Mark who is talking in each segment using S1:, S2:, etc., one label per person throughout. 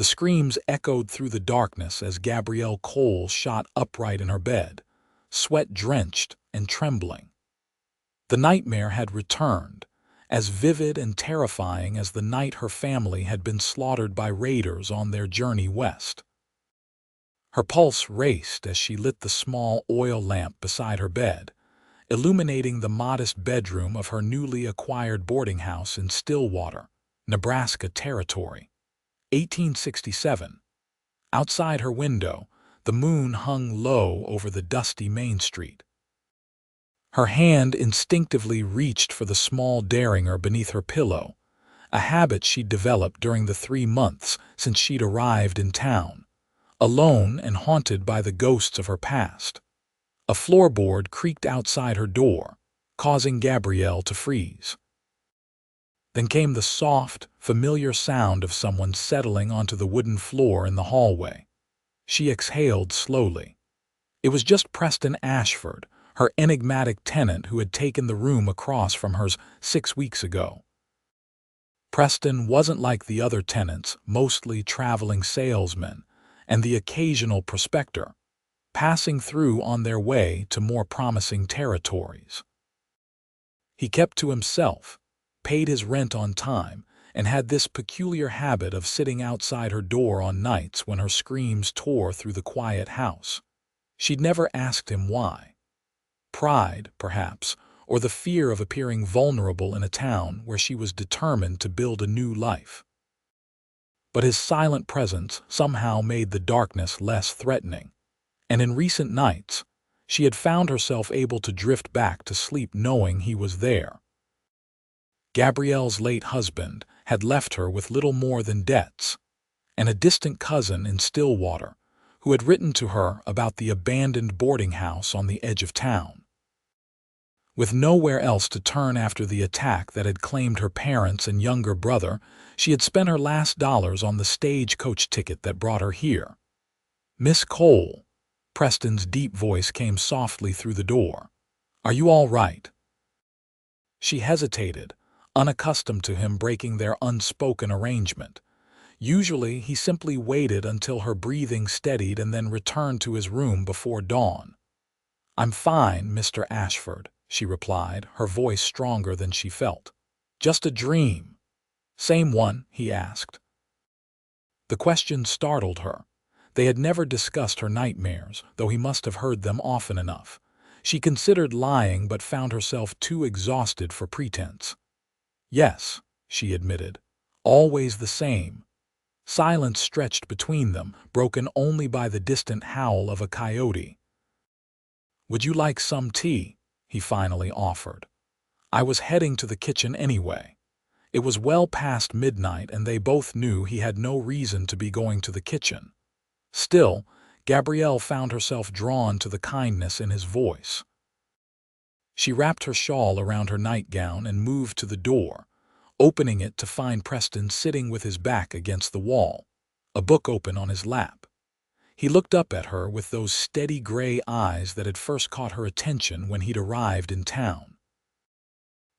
S1: The screams echoed through the darkness as Gabrielle Cole shot upright in her bed, sweat-drenched and trembling. The nightmare had returned, as vivid and terrifying as the night her family had been slaughtered by raiders on their journey west. Her pulse raced as she lit the small oil lamp beside her bed, illuminating the modest bedroom of her newly acquired boarding house in Stillwater, Nebraska territory. 1867. Outside her window, the moon hung low over the dusty Main Street. Her hand instinctively reached for the small derringer beneath her pillow, a habit she'd developed during the 3 months since she'd arrived in town, alone and haunted by the ghosts of her past. A floorboard creaked outside her door, causing Gabrielle to freeze. Then came the soft, familiar sound of someone settling onto the wooden floor in the hallway. She exhaled slowly. It was just Preston Ashford, her enigmatic tenant who had taken the room across from hers 6 weeks ago. Preston wasn't like the other tenants, mostly traveling salesmen, and the occasional prospector, passing through on their way to more promising territories. He kept to himself, paid his rent on time, and had this peculiar habit of sitting outside her door on nights when her screams tore through the quiet house. She'd never asked him why. Pride, perhaps, or the fear of appearing vulnerable in a town where she was determined to build a new life. But his silent presence somehow made the darkness less threatening, and in recent nights, she had found herself able to drift back to sleep knowing he was there. Gabrielle's late husband had left her with little more than debts, and a distant cousin in Stillwater who had written to her about the abandoned boarding house on the edge of town. With nowhere else to turn after the attack that had claimed her parents and younger brother, she had spent her last dollars on the stagecoach ticket that brought her here. "Miss Cole," Preston's deep voice came softly through the door. "Are you all right?" She hesitated, unaccustomed to him breaking their unspoken arrangement. Usually, he simply waited until her breathing steadied and then returned to his room before dawn. "I'm fine, Mr. Ashford," she replied, her voice stronger than she felt. "Just a dream." "Same one?" he asked. The question startled her. They had never discussed her nightmares, though he must have heard them often enough. She considered lying but found herself too exhausted for pretense. "Yes," she admitted, "always the same." Silence stretched between them, broken only by the distant howl of a coyote. "Would you like some tea?" he finally offered. "I was heading to the kitchen anyway." It was well past midnight and they both knew he had no reason to be going to the kitchen. Still, Gabrielle found herself drawn to the kindness in his voice. She wrapped her shawl around her nightgown and moved to the door, opening it to find Preston sitting with his back against the wall, a book open on his lap. He looked up at her with those steady gray eyes that had first caught her attention when he'd arrived in town.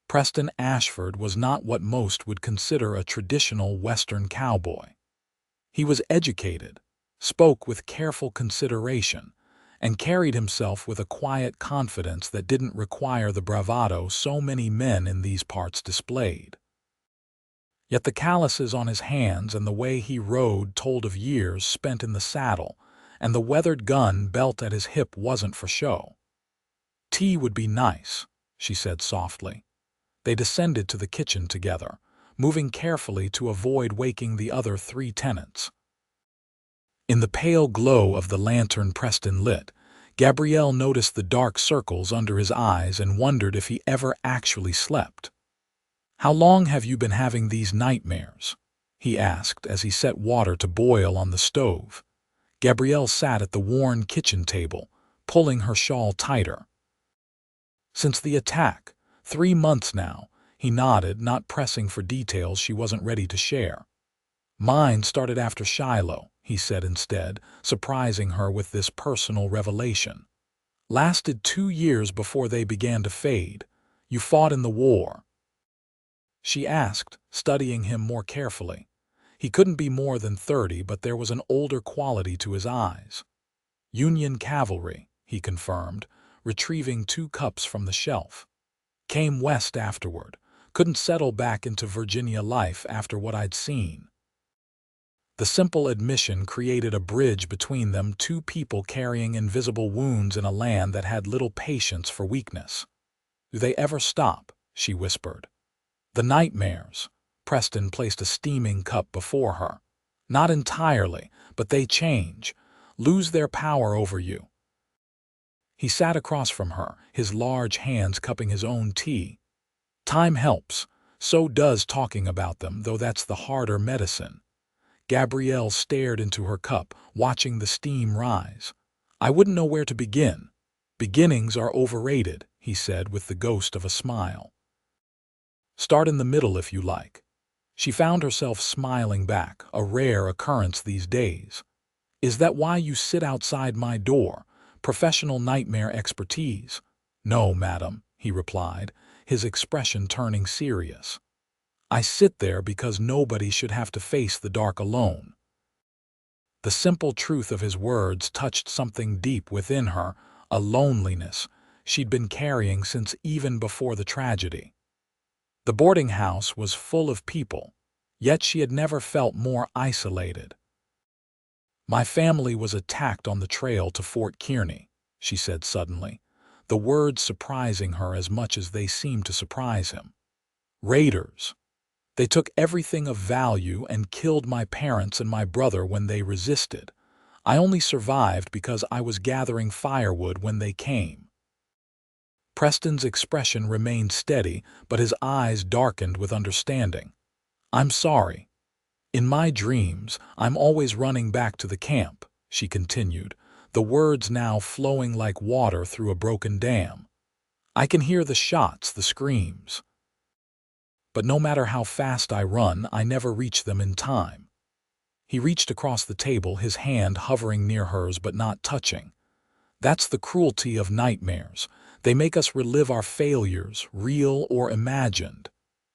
S1: Preston Ashford was not what most would consider a traditional Western cowboy. He was educated, spoke with careful consideration, and carried himself with a quiet confidence that didn't require the bravado so many men in these parts displayed. Yet the calluses on his hands and the way he rode told of years spent in the saddle, and the weathered gun belt at his hip wasn't for show. "Tea would be nice," she said softly. They descended to the kitchen together, moving carefully to avoid waking the other 3 tenants. In the pale glow of the lantern Preston lit, Gabrielle noticed the dark circles under his eyes and wondered if he ever actually slept. "How long have you been having these nightmares?" he asked as he set water to boil on the stove. Gabrielle sat at the worn kitchen table, pulling her shawl tighter. "Since the attack, 3 months now," he nodded, not pressing for details she wasn't ready to share. "Mine started after Shiloh," he said instead, surprising her with this personal revelation. "Lasted 2 years before they began to fade. You fought in the war?" She asked, studying him more carefully. He couldn't be more than 30, but there was an older quality to his eyes. Union cavalry, he confirmed, retrieving 2 cups from the shelf. Came west afterward. Couldn't settle back into Virginia life after what I'd seen. The simple admission created a bridge between them, 2 people carrying invisible wounds in a land that had little patience for weakness. "Do they ever stop?" she whispered. "The nightmares." Preston placed a steaming cup before her. "Not entirely, but they change, lose their power over you." He sat across from her, his large hands cupping his own tea. "Time helps. So does talking about them, though that's the harder medicine." Gabrielle stared into her cup, watching the steam rise. "I wouldn't know where to begin." "Beginnings are overrated," he said with the ghost of a smile. "Start in the middle if you like." She found herself smiling back, a rare occurrence these days. "Is that why you sit outside my door? Professional nightmare expertise?" "No, madam," he replied, his expression turning serious. "I sit there because nobody should have to face the dark alone." The simple truth of his words touched something deep within her, a loneliness she'd been carrying since even before the tragedy. The boarding house was full of people, yet she had never felt more isolated. "My family was attacked on the trail to Fort Kearney," she said suddenly, the words surprising her as much as they seemed to surprise him. "Raiders. They took everything of value and killed my parents and my brother when they resisted. I only survived because I was gathering firewood when they came." Preston's expression remained steady, but his eyes darkened with understanding. "I'm sorry. In my dreams, I'm always running back to the camp," she continued, the words now flowing like water through a broken dam. "I can hear the shots, the screams. But no matter how fast I run, I never reach them in time." He reached across the table, his hand hovering near hers but not touching. "That's the cruelty of nightmares. They make us relive our failures, real or imagined."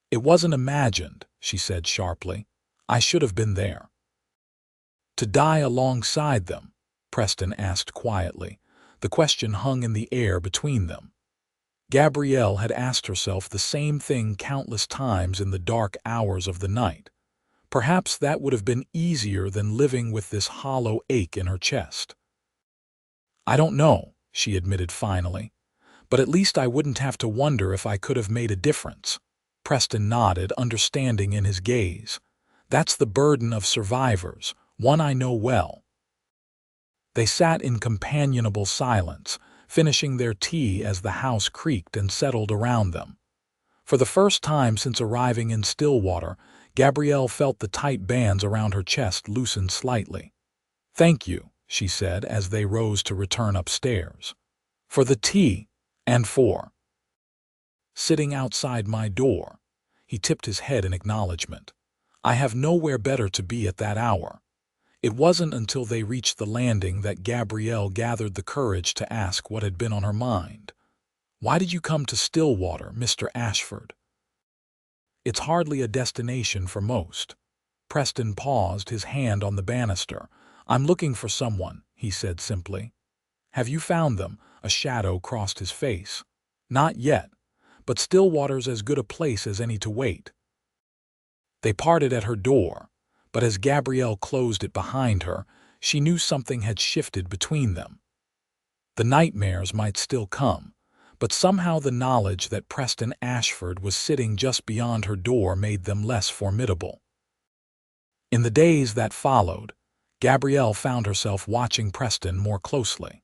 S1: "It wasn't imagined," she said sharply. "I should have been there." "To die alongside them?" Preston asked quietly. The question hung in the air between them. Gabrielle had asked herself the same thing countless times in the dark hours of the night. Perhaps that would have been easier than living with this hollow ache in her chest. "I don't know," she admitted finally, "but at least I wouldn't have to wonder if I could have made a difference." Preston nodded, understanding in his gaze. "That's the burden of survivors, one I know well." They sat in companionable silence, finishing their tea as the house creaked and settled around them. For the first time since arriving in Stillwater, Gabrielle felt the tight bands around her chest loosen slightly. "Thank you," she said as they rose to return upstairs. "For the tea, and for sitting outside my door." He tipped his head in acknowledgement. "I have nowhere better to be at that hour." It wasn't until they reached the landing that Gabrielle gathered the courage to ask what had been on her mind. "Why did you come to Stillwater, Mr. Ashford?" "It's hardly a destination for most." Preston paused, his hand on the banister. "I'm looking for someone," he said simply. "Have you found them?" A shadow crossed his face. "Not yet, but Stillwater's as good a place as any to wait." They parted at her door, but as Gabrielle closed it behind her, she knew something had shifted between them. The nightmares might still come, but somehow the knowledge that Preston Ashford was sitting just beyond her door made them less formidable. In the days that followed, Gabrielle found herself watching Preston more closely.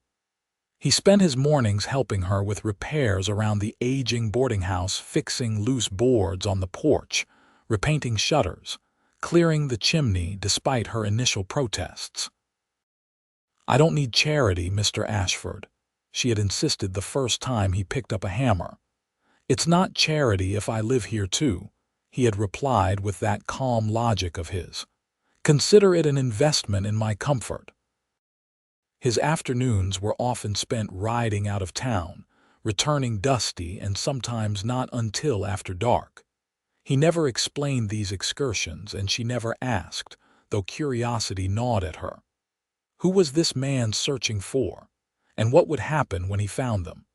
S1: He spent his mornings helping her with repairs around the aging boarding house, fixing loose boards on the porch, repainting shutters, clearing the chimney despite her initial protests. "I don't need charity, Mr. Ashford," she had insisted the first time he picked up a hammer. "It's not charity if I live here too," he had replied with that calm logic of his. "Consider it an investment in my comfort." His afternoons were often spent riding out of town, returning dusty and sometimes not until after dark. He never explained these excursions, and she never asked, though curiosity gnawed at her. Who was this man searching for? And what would happen when he found them?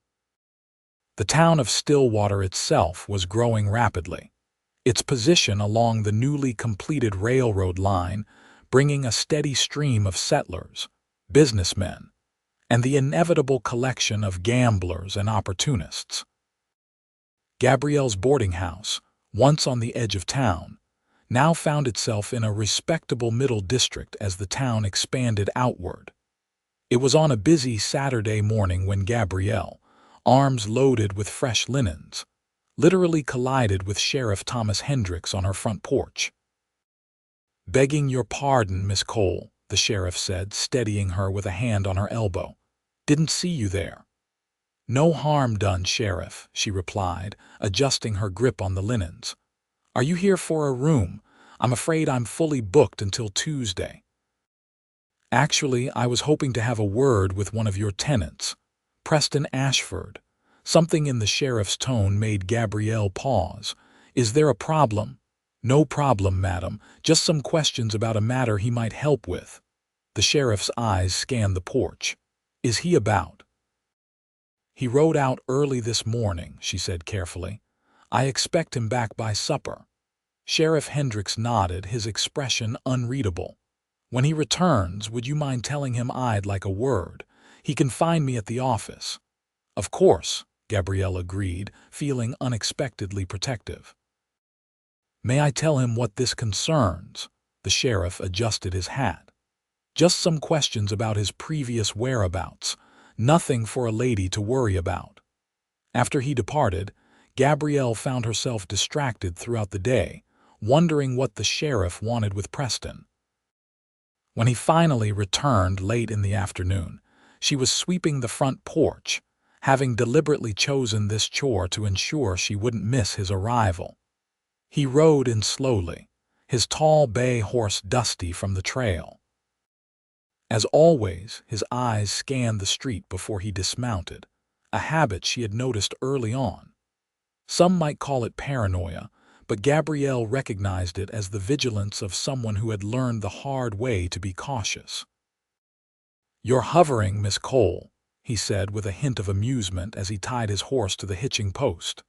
S1: The town of Stillwater itself was growing rapidly. Its position along the newly completed railroad line bringing a steady stream of settlers, businessmen, and the inevitable collection of gamblers and opportunists. Gabrielle's boarding house, once on the edge of town, now found itself in a respectable middle district as the town expanded outward. It was on a busy Saturday morning when Gabrielle, arms loaded with fresh linens, literally collided with Sheriff Thomas Hendricks on her front porch. "Begging your pardon, Miss Cole," the sheriff said, steadying her with a hand on her elbow. "Didn't see you there." "No harm done, Sheriff," she replied, adjusting her grip on the linens. "Are you here for a room? I'm afraid I'm fully booked until Tuesday." "Actually, I was hoping to have a word with one of your tenants, Preston Ashford." Something in the sheriff's tone made Gabrielle pause. "Is there a problem?" "No problem, madam. Just some questions about a matter he might help with." The sheriff's eyes scanned the porch. "Is he about?" "He rode out early this morning," she said carefully. "I expect him back by supper." Sheriff Hendricks nodded, his expression unreadable. "When he returns, would you mind telling him I'd like a word? He can find me at the office." "Of course," Gabrielle agreed, feeling unexpectedly protective. "May I tell him what this concerns?" The sheriff adjusted his hat. "Just some questions about his previous whereabouts. Nothing for a lady to worry about." After he departed, Gabrielle found herself distracted throughout the day, wondering what the sheriff wanted with Preston. When he finally returned late in the afternoon, she was sweeping the front porch, having deliberately chosen this chore to ensure she wouldn't miss his arrival. He rode in slowly, his tall bay horse dusty from the trail. As always, his eyes scanned the street before he dismounted, a habit she had noticed early on. Some might call it paranoia, but Gabrielle recognized it as the vigilance of someone who had learned the hard way to be cautious. "You're hovering, Miss Cole," he said with a hint of amusement as he tied his horse to the hitching post.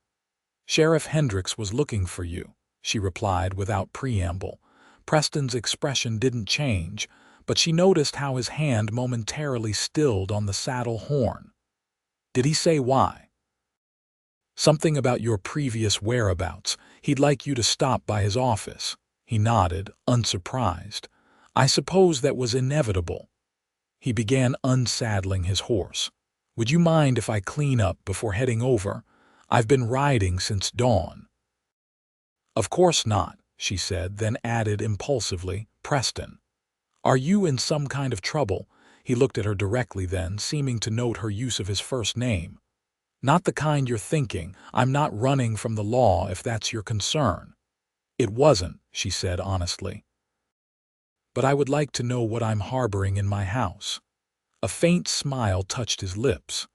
S1: "Sheriff Hendricks was looking for you," she replied without preamble. Preston's expression didn't change, but she noticed how his hand momentarily stilled on the saddle horn. "Did he say why?" "Something about your previous whereabouts. He'd like you to stop by his office." He nodded, unsurprised. "I suppose that was inevitable." He began unsaddling his horse. "Would you mind if I clean up before heading over? I've been riding since dawn." "Of course not," she said, then added impulsively, "Preston. Are you in some kind of trouble?" He looked at her directly then, seeming to note her use of his first name. "Not the kind you're thinking. I'm not running from the law if that's your concern." "It wasn't," she said honestly. "But I would like to know what I'm harboring in my house." A faint smile touched his lips.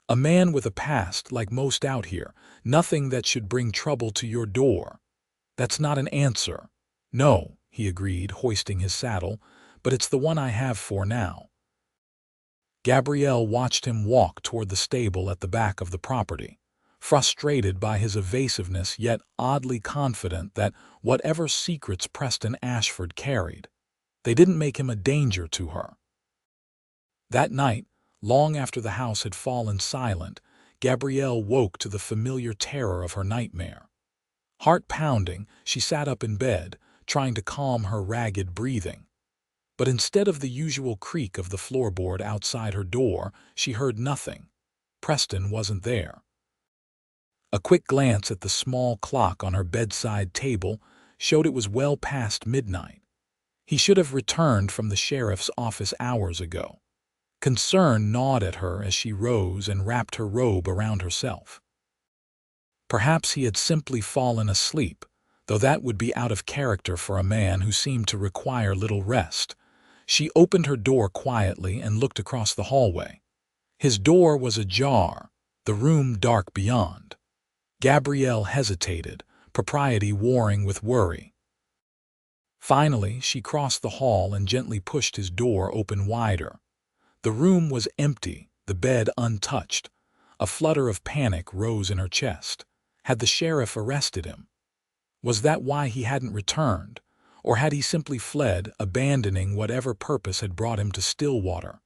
S1: "A man with a past like most out here, nothing that should bring trouble to your door." "That's not an answer." "No," he agreed, hoisting his saddle, "but it's the one I have for now." Gabrielle watched him walk toward the stable at the back of the property, frustrated by his evasiveness yet oddly confident that whatever secrets Preston Ashford carried, they didn't make him a danger to her. That night, long after the house had fallen silent, Gabrielle woke to the familiar terror of her nightmare. Heart pounding, she sat up in bed, trying to calm her ragged breathing. But instead of the usual creak of the floorboard outside her door, she heard nothing. Preston wasn't there. A quick glance at the small clock on her bedside table showed it was well past midnight. He should have returned from the sheriff's office hours ago. Concern gnawed at her as she rose and wrapped her robe around herself. Perhaps he had simply fallen asleep, though that would be out of character for a man who seemed to require little rest. She opened her door quietly and looked across the hallway. His door was ajar, the room dark beyond. Gabrielle hesitated, propriety warring with worry. Finally, she crossed the hall and gently pushed his door open wider. The room was empty, the bed untouched. A flutter of panic rose in her chest. Had the sheriff arrested him? Was that why he hadn't returned? Or had he simply fled, abandoning whatever purpose had brought him to Stillwater?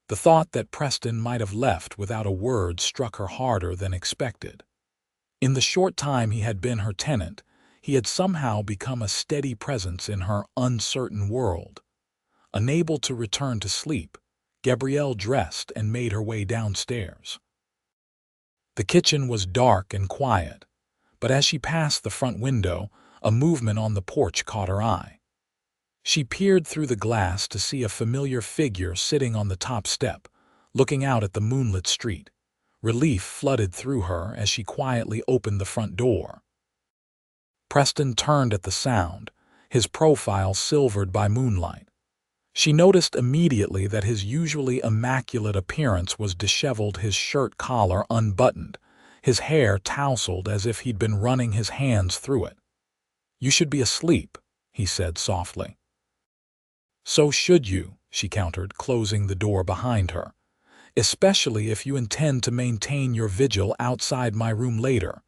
S1: The thought that Preston might have left without a word struck her harder than expected. In the short time he had been her tenant, he had somehow become a steady presence in her uncertain world. Unable to return to sleep, Gabrielle dressed and made her way downstairs. The kitchen was dark and quiet, but as she passed the front window, a movement on the porch caught her eye. She peered through the glass to see a familiar figure sitting on the top step, looking out at the moonlit street. Relief flooded through her as she quietly opened the front door. Preston turned at the sound, his profile silvered by moonlight. She noticed immediately that his usually immaculate appearance was disheveled, his shirt collar unbuttoned, his hair tousled as if he'd been running his hands through it. "You should be asleep," he said softly. "So should you," she countered, closing the door behind her. "Especially if you intend to maintain your vigil outside my room later."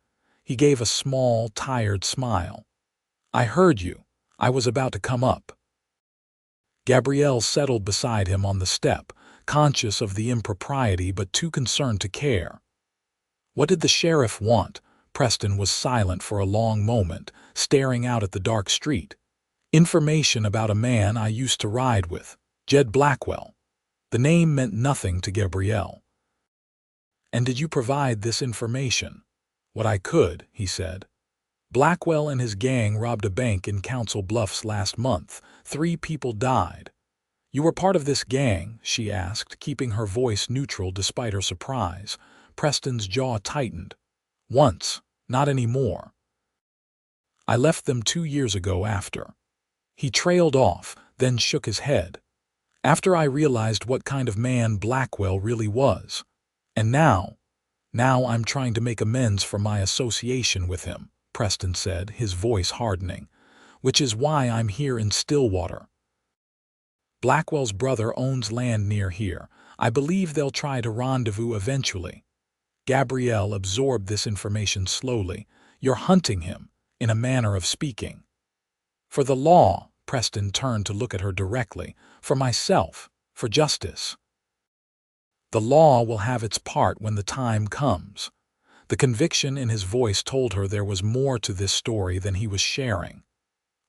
S1: He gave a small, tired smile. "I heard you. I was about to come up." Gabrielle settled beside him on the step, conscious of the impropriety but too concerned to care. What did the sheriff want? Preston was silent for a long moment, staring out at the dark street. "Information about a man I used to ride with, Jed Blackwell." The name meant nothing to Gabrielle. "And did you provide this information?" "What I could," he said. "Blackwell and his gang robbed a bank in Council Bluffs last month. 3 people died." "You were part of this gang?" she asked, keeping her voice neutral despite her surprise. Preston's jaw tightened. "Once, not anymore. I left them 2 years ago after." He trailed off, then shook his head. "After I realized what kind of man Blackwell really was. And now I'm trying to make amends for my association with him," Preston said, his voice hardening. "Which is why I'm here in Stillwater. Blackwell's brother owns land near here. I believe they'll try to rendezvous eventually." Gabrielle absorbed this information slowly. "You're hunting him, in a manner of speaking." "For the law," Preston turned to look at her directly. "For myself, for justice." "The law will have its part when the time comes." The conviction in his voice told her there was more to this story than he was sharing.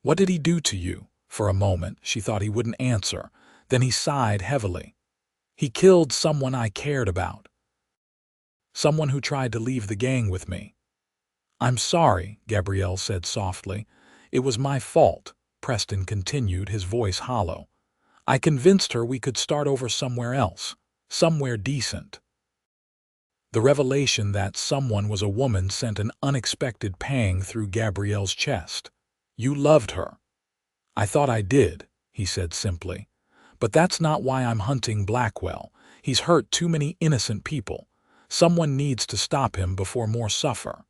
S1: "What did he do to you?" For a moment, she thought he wouldn't answer. Then he sighed heavily. "He killed someone I cared about. Someone who tried to leave the gang with me." "I'm sorry," Gabrielle said softly. "It was my fault," Preston continued, his voice hollow. "I convinced her we could start over somewhere else, somewhere decent." The revelation that someone was a woman sent an unexpected pang through Gabrielle's chest. "You loved her." "I thought I did," he said simply. "But that's not why I'm hunting Blackwell. He's hurt too many innocent people. Someone needs to stop him before more suffer."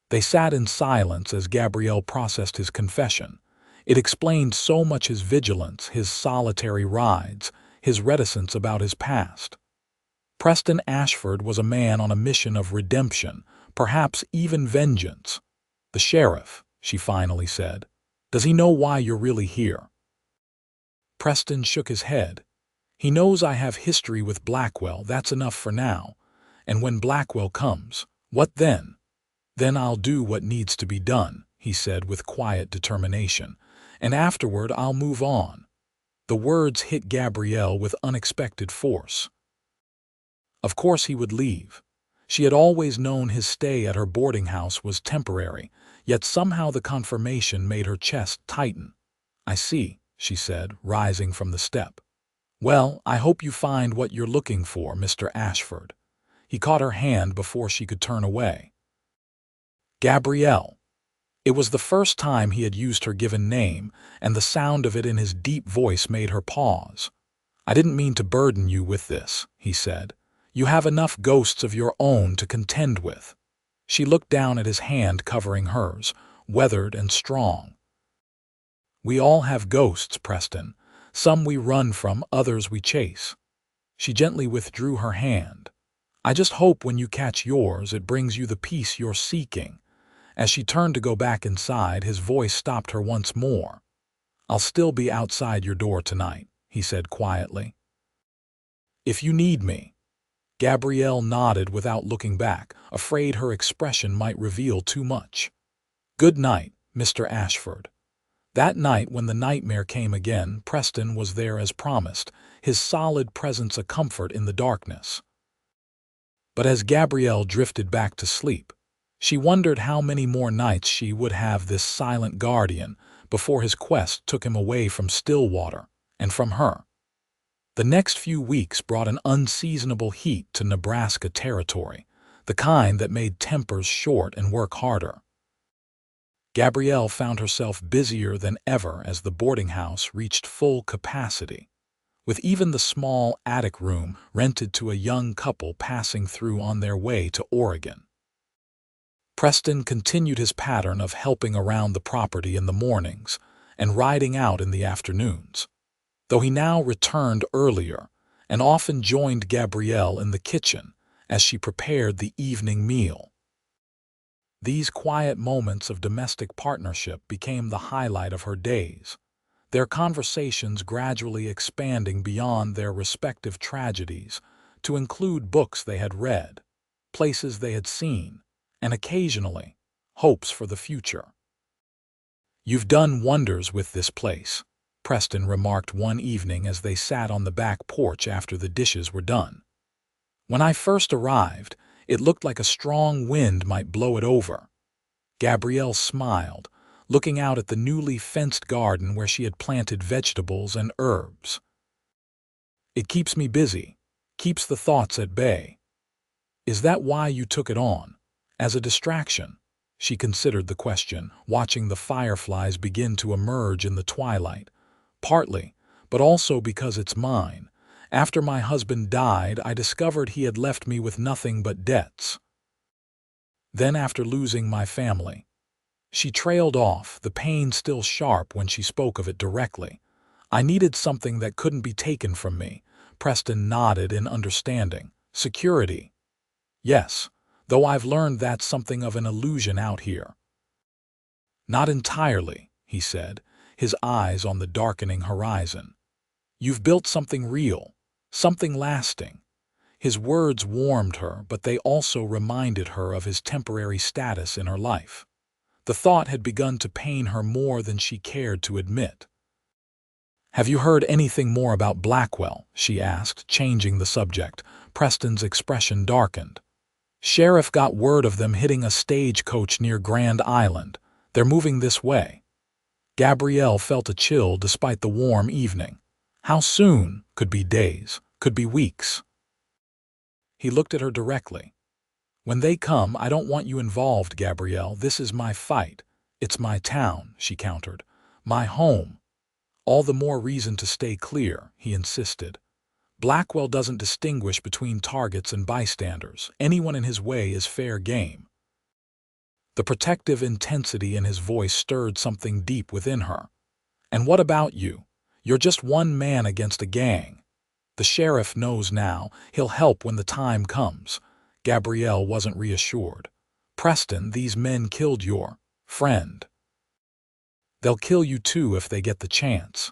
S1: They sat in silence as Gabrielle processed his confession. It explained so much: his vigilance, his solitary rides, his reticence about his past. Preston Ashford was a man on a mission of redemption, perhaps even vengeance. "The sheriff," she finally said. "Does he know why you're really here?" Preston shook his head. "He knows I have history with Blackwell, that's enough for now. And when Blackwell comes, what then?" "Then I'll do what needs to be done," he said with quiet determination. "And afterward I'll move on." The words hit Gabrielle with unexpected force. Of course he would leave. She had always known his stay at her boarding house was temporary, yet somehow the confirmation made her chest tighten. "I see," she said, rising from the step. "Well, I hope you find what you're looking for, Mr. Ashford." He caught her hand before she could turn away. "Gabrielle." It was the first time he had used her given name, and the sound of it in his deep voice made her pause. "I didn't mean to burden you with this," he said. "You have enough ghosts of your own to contend with." She looked down at his hand covering hers, weathered and strong. We all have ghosts, Preston. Some we run from, others we chase. She gently withdrew her hand. I just hope when you catch yours, it brings you the peace you're seeking. As she turned to go back inside, his voice stopped her once more. I'll still be outside your door tonight, he said quietly. If you need me. Gabrielle nodded without looking back, afraid her expression might reveal too much. Good night, Mr. Ashford. That night, when the nightmare came again, Preston was there as promised, his solid presence a comfort in the darkness. But as Gabrielle drifted back to sleep, she wondered how many more nights she would have this silent guardian before his quest took him away from Stillwater and from her. The next few weeks brought an unseasonable heat to Nebraska territory, the kind that made tempers short and work harder. Gabrielle found herself busier than ever as the boarding house reached full capacity, with even the small attic room rented to a young couple passing through on their way to Oregon. Preston continued his pattern of helping around the property in the mornings and riding out in the afternoons, though he now returned earlier and often joined Gabrielle in the kitchen as she prepared the evening meal. These quiet moments of domestic partnership became the highlight of her days, their conversations gradually expanding beyond their respective tragedies to include books they had read, places they had seen, and occasionally, hopes for the future. You've done wonders with this place, Preston remarked one evening as they sat on the back porch after the dishes were done. When I first arrived, it looked like a strong wind might blow it over. Gabrielle smiled, looking out at the newly fenced garden where she had planted vegetables and herbs. It keeps me busy, keeps the thoughts at bay. Is that why you took it on? As a distraction? She considered the question, watching the fireflies begin to emerge in the twilight. Partly, but also because it's mine. After my husband died, I discovered he had left me with nothing but debts. Then after losing my family. She trailed off, the pain still sharp when she spoke of it directly. I needed something that couldn't be taken from me. Preston nodded in understanding. Security. Yes, though I've learned that's something of an illusion out here. Not entirely, he said, his eyes on the darkening horizon. You've built something real, something lasting. His words warmed her, but they also reminded her of his temporary status in her life. The thought had begun to pain her more than she cared to admit. Have you heard anything more about Blackwell? She asked, changing the subject. Preston's expression darkened. Sheriff got word of them hitting a stagecoach near Grand Island. They're moving this way. Gabrielle felt a chill despite the warm evening. How soon? Could be days, could be weeks. He looked at her directly. When they come, I don't want you involved, Gabrielle. This is my fight. It's my town, she countered. My home. All the more reason to stay clear, he insisted. Blackwell doesn't distinguish between targets and bystanders. Anyone in his way is fair game. The protective intensity in his voice stirred something deep within her. And what about you? You're just one man against a gang. The sheriff knows now. He'll help when the time comes. Gabrielle wasn't reassured. Preston, these men killed your friend. They'll kill you too if they get the chance.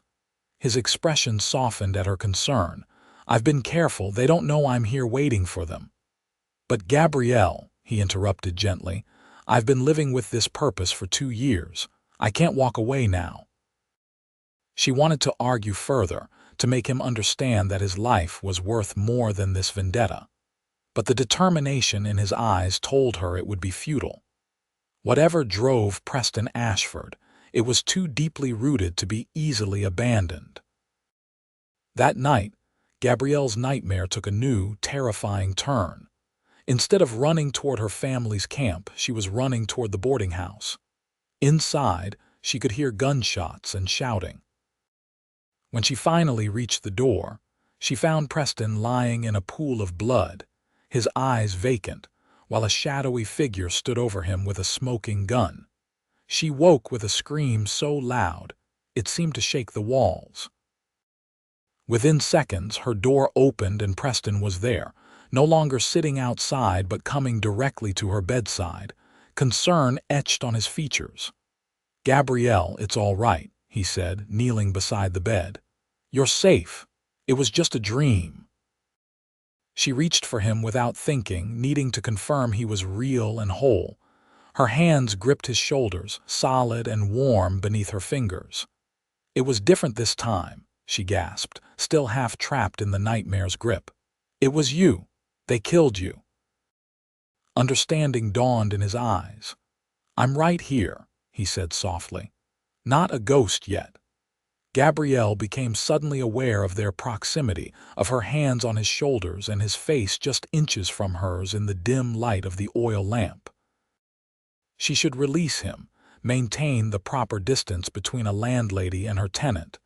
S1: His expression softened at her concern. I've been careful. They don't know I'm here waiting for them. But Gabrielle, he interrupted gently, I've been living with this purpose for 2 years. I can't walk away now. She wanted to argue further, to make him understand that his life was worth more than this vendetta. But the determination in his eyes told her it would be futile. Whatever drove Preston Ashford, it was too deeply rooted to be easily abandoned. That night, Gabrielle's nightmare took a new, terrifying turn. Instead of running toward her family's camp, she was running toward the boarding house. Inside, she could hear gunshots and shouting. When she finally reached the door, she found Preston lying in a pool of blood, his eyes vacant, while a shadowy figure stood over him with a smoking gun. She woke with a scream so loud, It seemed to shake the walls. Within seconds, her door opened and Preston was there, no longer sitting outside but coming directly to her bedside, concern etched on his features. "Gabrielle, it's all right," he said, kneeling beside the bed. "You're safe. It was just a dream." She reached for him without thinking, needing to confirm he was real and whole. Her hands gripped his shoulders, solid and warm beneath her fingers. "It was different this time," she gasped, still half trapped in the nightmare's grip. "It was you. They killed you." Understanding dawned in his eyes. "I'm right here," he said softly. "Not a ghost yet." Gabrielle became suddenly aware of their proximity, of her hands on his shoulders and his face just inches from hers in the dim light of the oil lamp. She should release him, maintain the proper distance between a landlady and her tenant.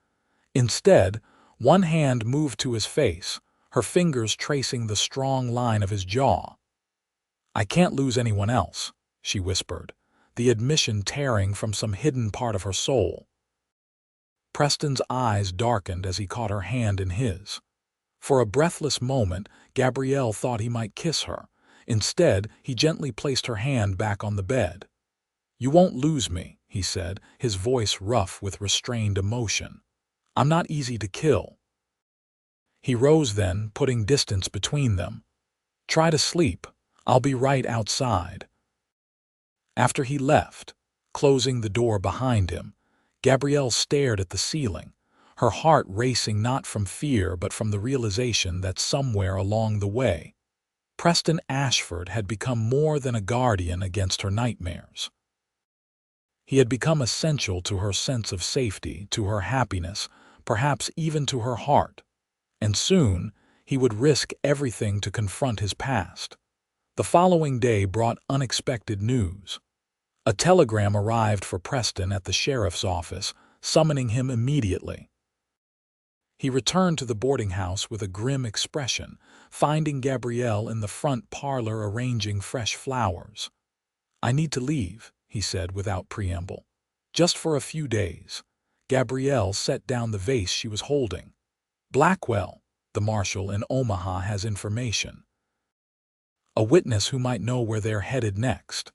S1: Instead, one hand moved to his face, her fingers tracing the strong line of his jaw. "I can't lose anyone else," she whispered, the admission tearing from some hidden part of her soul. Preston's eyes darkened as he caught her hand in his. For a breathless moment, Gabrielle thought he might kiss her. Instead, he gently placed her hand back on the bed. "You won't lose me," he said, his voice rough with restrained emotion. "I'm not easy to kill." He rose then, putting distance between them. "Try to sleep. I'll be right outside." After he left, closing the door behind him, Gabrielle stared at the ceiling, her heart racing not from fear but from the realization that somewhere along the way, Preston Ashford had become more than a guardian against her nightmares. He had become essential to her sense of safety, to her happiness, perhaps even to her heart. And soon, he would risk everything to confront his past. The following day brought unexpected news. A telegram arrived for Preston at the sheriff's office, summoning him immediately. He returned to the boarding house with a grim expression, finding Gabrielle in the front parlor arranging fresh flowers. "I need to leave," he said without preamble. "Just for a few days." Gabrielle set down the vase she was holding. "Blackwell, the marshal in Omaha, has information. A witness who might know where they're headed next."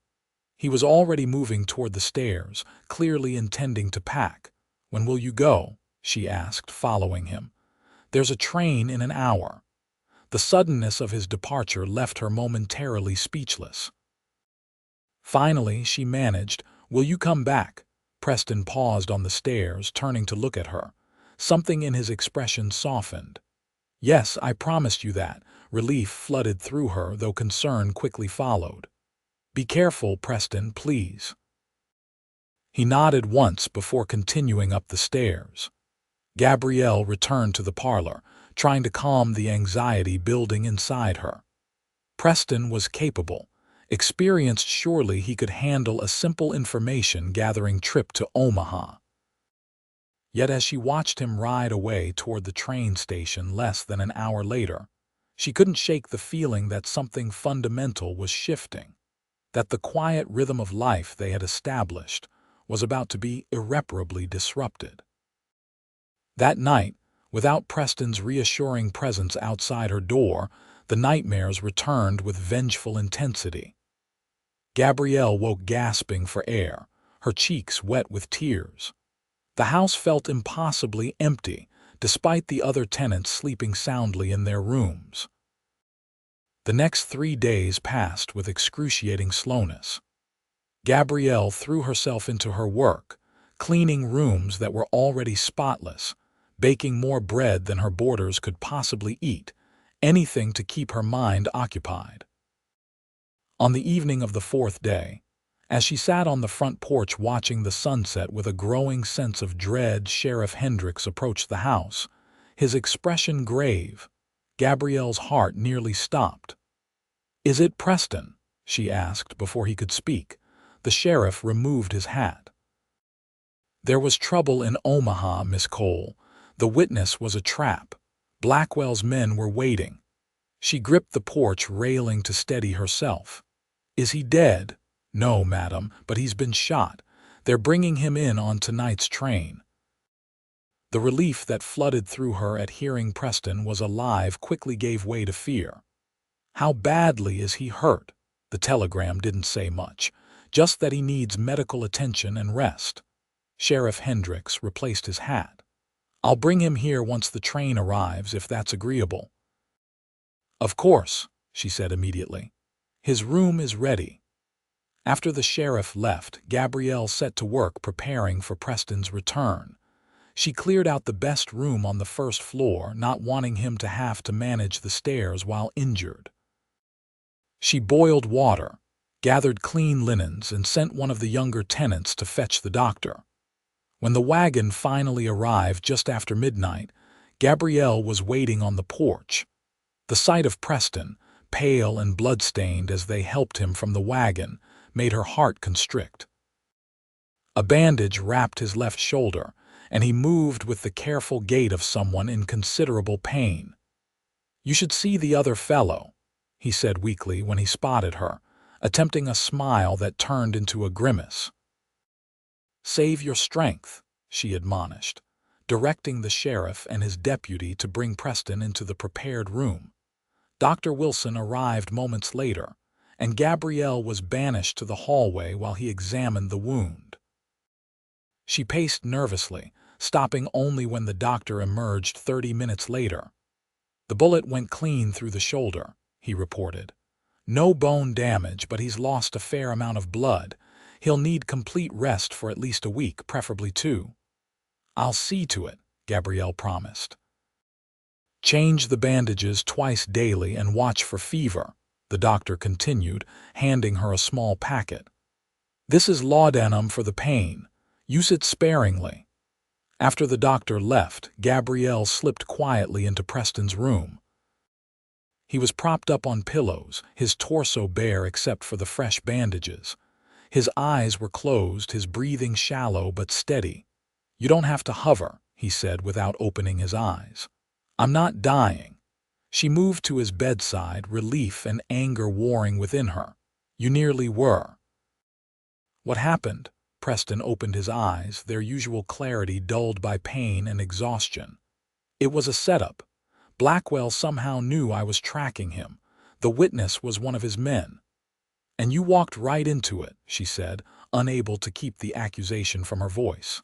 S1: He was already moving toward the stairs, clearly intending to pack. "When will you go?" she asked, following him. "There's a train in an hour." The suddenness of his departure left her momentarily speechless. Finally, she managed, "Will you come back?" Preston paused on the stairs, turning to look at her. Something in his expression softened. "Yes, I promised you that." Relief flooded through her, though concern quickly followed. "Be careful, Preston, please." He nodded once before continuing up the stairs. Gabrielle returned to the parlor, trying to calm the anxiety building inside her. Preston was capable, experienced. Surely he could handle a simple information-gathering trip to Omaha. Yet as she watched him ride away toward the train station less than an hour later, she couldn't shake the feeling that something fundamental was shifting, that the quiet rhythm of life they had established was about to be irreparably disrupted. That night, without Preston's reassuring presence outside her door, the nightmares returned with vengeful intensity. Gabrielle woke gasping for air, her cheeks wet with tears. The house felt impossibly empty, despite the other tenants sleeping soundly in their rooms. The next 3 days passed with excruciating slowness. Gabrielle threw herself into her work, cleaning rooms that were already spotless, baking more bread than her boarders could possibly eat, anything to keep her mind occupied. On the evening of the 4th day, as she sat on the front porch watching the sunset with a growing sense of dread, Sheriff Hendricks approached the house, his expression grave. Gabrielle's heart nearly stopped. "Is it Preston?" she asked before he could speak. The sheriff removed his hat. "There was trouble in Omaha, Miss Cole. The witness was a trap. Blackwell's men were waiting." She gripped the porch railing to steady herself. "Is he dead?" "No, madam, but he's been shot. They're bringing him in on tonight's train." The relief that flooded through her at hearing Preston was alive quickly gave way to fear. How badly is he hurt? The telegram didn't say much, just that he needs medical attention and rest. Sheriff Hendricks replaced his hat. I'll bring him here once the train arrives, if that's agreeable. Of course, she said immediately. His room is ready. After the sheriff left, Gabrielle set to work preparing for Preston's return. She cleared out the best room on the first floor, not wanting him to have to manage the stairs while injured. She boiled water, gathered clean linens, and sent one of the younger tenants to fetch the doctor. When the wagon finally arrived just after midnight, Gabrielle was waiting on the porch. The sight of Preston, pale and blood-stained as they helped him from the wagon, made her heart constrict. A bandage wrapped his left shoulder, and he moved with the careful gait of someone in considerable pain. "You should see the other fellow," he said weakly when he spotted her, attempting a smile that turned into a grimace. "Save your strength," she admonished, directing the sheriff and his deputy to bring Preston into the prepared room. Dr. Wilson arrived moments later, and Gabrielle was banished to the hallway while he examined the wound. She paced nervously, stopping only when the doctor emerged 30 minutes later. "The bullet went clean through the shoulder," he reported. "No bone damage, but he's lost a fair amount of blood. He'll need complete rest for at least a week, preferably 2. "I'll see to it," Gabrielle promised. "Change the bandages twice daily and watch for fever," the doctor continued, handing her a small packet. "This is laudanum for the pain. Use it sparingly." After the doctor left, Gabrielle slipped quietly into Preston's room. He was propped up on pillows, his torso bare except for the fresh bandages. His eyes were closed, his breathing shallow but steady. "You don't have to hover," he said without opening his eyes. "I'm not dying." She moved to his bedside, relief and anger warring within her. "You nearly were." "What happened?" Preston opened his eyes, their usual clarity dulled by pain and exhaustion. "It was a setup. Blackwell somehow knew I was tracking him. The witness was one of his men." "And you walked right into it," she said, unable to keep the accusation from her voice.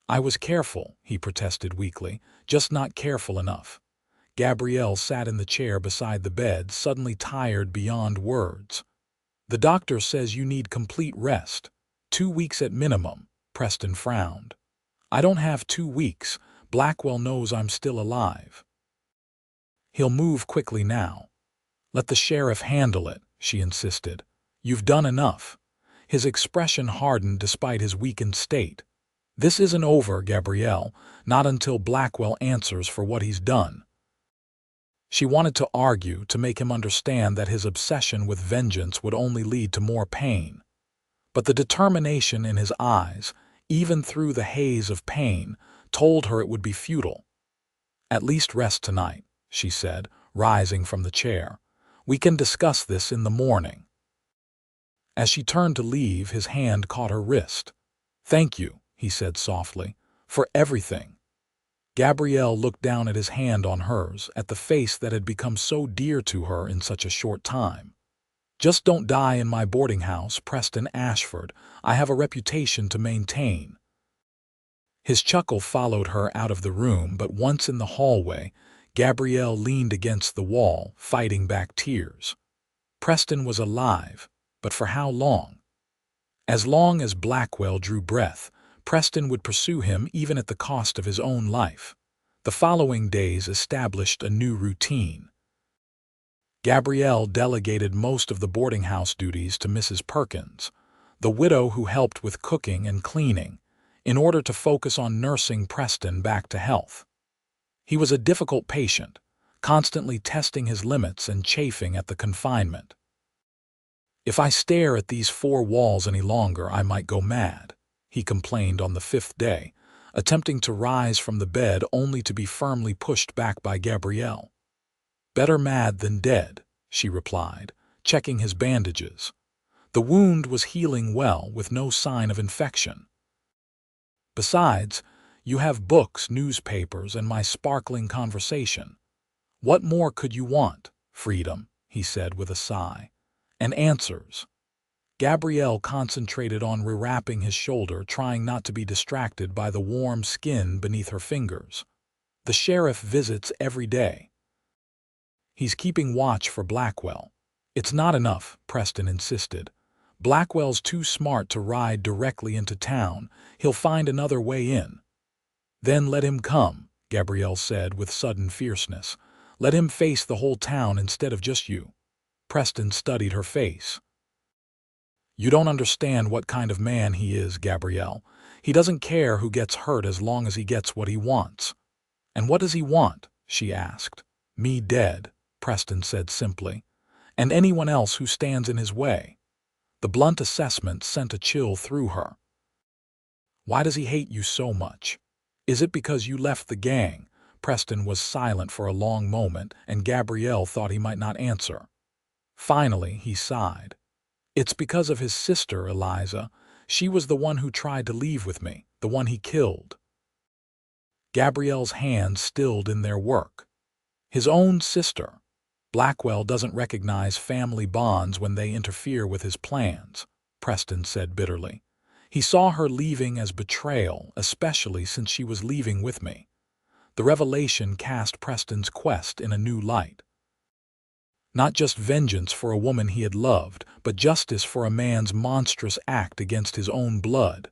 S1: "I was careful," he protested weakly, "just not careful enough." Gabrielle sat in the chair beside the bed, suddenly tired beyond words. "The doctor says you need complete rest. 2 weeks at minimum," Preston frowned. "I don't have 2 weeks. Blackwell knows I'm still alive." "He'll move quickly now." "Let the sheriff handle it," she insisted. "You've done enough." His expression hardened despite his weakened state. "This isn't over, Gabrielle, not until Blackwell answers for what he's done." She wanted to argue, to make him understand that his obsession with vengeance would only lead to more pain. But the determination in his eyes, even through the haze of pain, told her it would be futile. "At least rest tonight," she said, rising from the chair. "We can discuss this in the morning." As she turned to leave, his hand caught her wrist. "Thank you," he said softly, "for everything." Gabrielle looked down at his hand on hers, at the face that had become so dear to her in such a short time. "Just don't die in my boarding house, Preston Ashford. I have a reputation to maintain." His chuckle followed her out of the room, but once in the hallway, Gabrielle leaned against the wall, fighting back tears. Preston was alive, but for how long? As long as Blackwell drew breath, Preston would pursue him even at the cost of his own life. The following days established a new routine. Gabrielle delegated most of the boarding house duties to Mrs. Perkins, the widow who helped with cooking and cleaning, in order to focus on nursing Preston back to health. He was a difficult patient, constantly testing his limits and chafing at the confinement. "If I stare at these 4 walls any longer, I might go mad," he complained on the 5th day, attempting to rise from the bed only to be firmly pushed back by Gabrielle. "Better mad than dead," she replied, checking his bandages. The wound was healing well, with no sign of infection. "Besides, You have books, newspapers, and my sparkling conversation. What more could you want? Freedom, he said with a sigh. And answers. Gabrielle concentrated on rewrapping his shoulder, trying not to be distracted by the warm skin beneath her fingers. The sheriff visits every day. He's keeping watch for Blackwell. It's not enough, Preston insisted. Blackwell's too smart to ride directly into town. He'll find another way in. Then let him come, Gabrielle said with sudden fierceness. Let him face the whole town instead of just you. Preston studied her face. You don't understand what kind of man he is, Gabrielle. He doesn't care who gets hurt as long as he gets what he wants. And what does he want? She asked. Me dead, Preston said simply. And anyone else who stands in his way. The blunt assessment sent a chill through her. Why does he hate you so much? Is it because you left the gang? Preston was silent for a long moment, and Gabrielle thought he might not answer. Finally, he sighed. It's because of his sister, Eliza. She was the one who tried to leave with me, the one he killed. Gabrielle's hands stilled in their work. His own sister. Blackwell doesn't recognize family bonds when they interfere with his plans, Preston said bitterly. He saw her leaving as betrayal, especially since she was leaving with me. The revelation cast Preston's quest in a new light. Not just vengeance for a woman he had loved, but justice for a man's monstrous act against his own blood.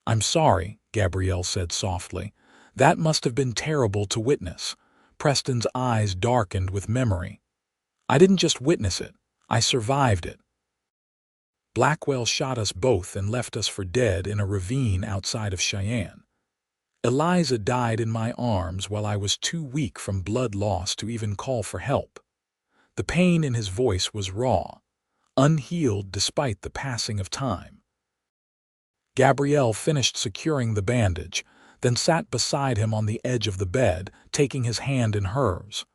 S1: I'm sorry, Gabrielle said softly. That must have been terrible to witness. Preston's eyes darkened with memory. I didn't just witness it. I survived it. Blackwell shot us both and left us for dead in a ravine outside of Cheyenne. Eliza died in my arms while I was too weak from blood loss to even call for help. The pain in his voice was raw, unhealed despite the passing of time. Gabrielle finished securing the bandage, then sat beside him on the edge of the bed, taking his hand in hers.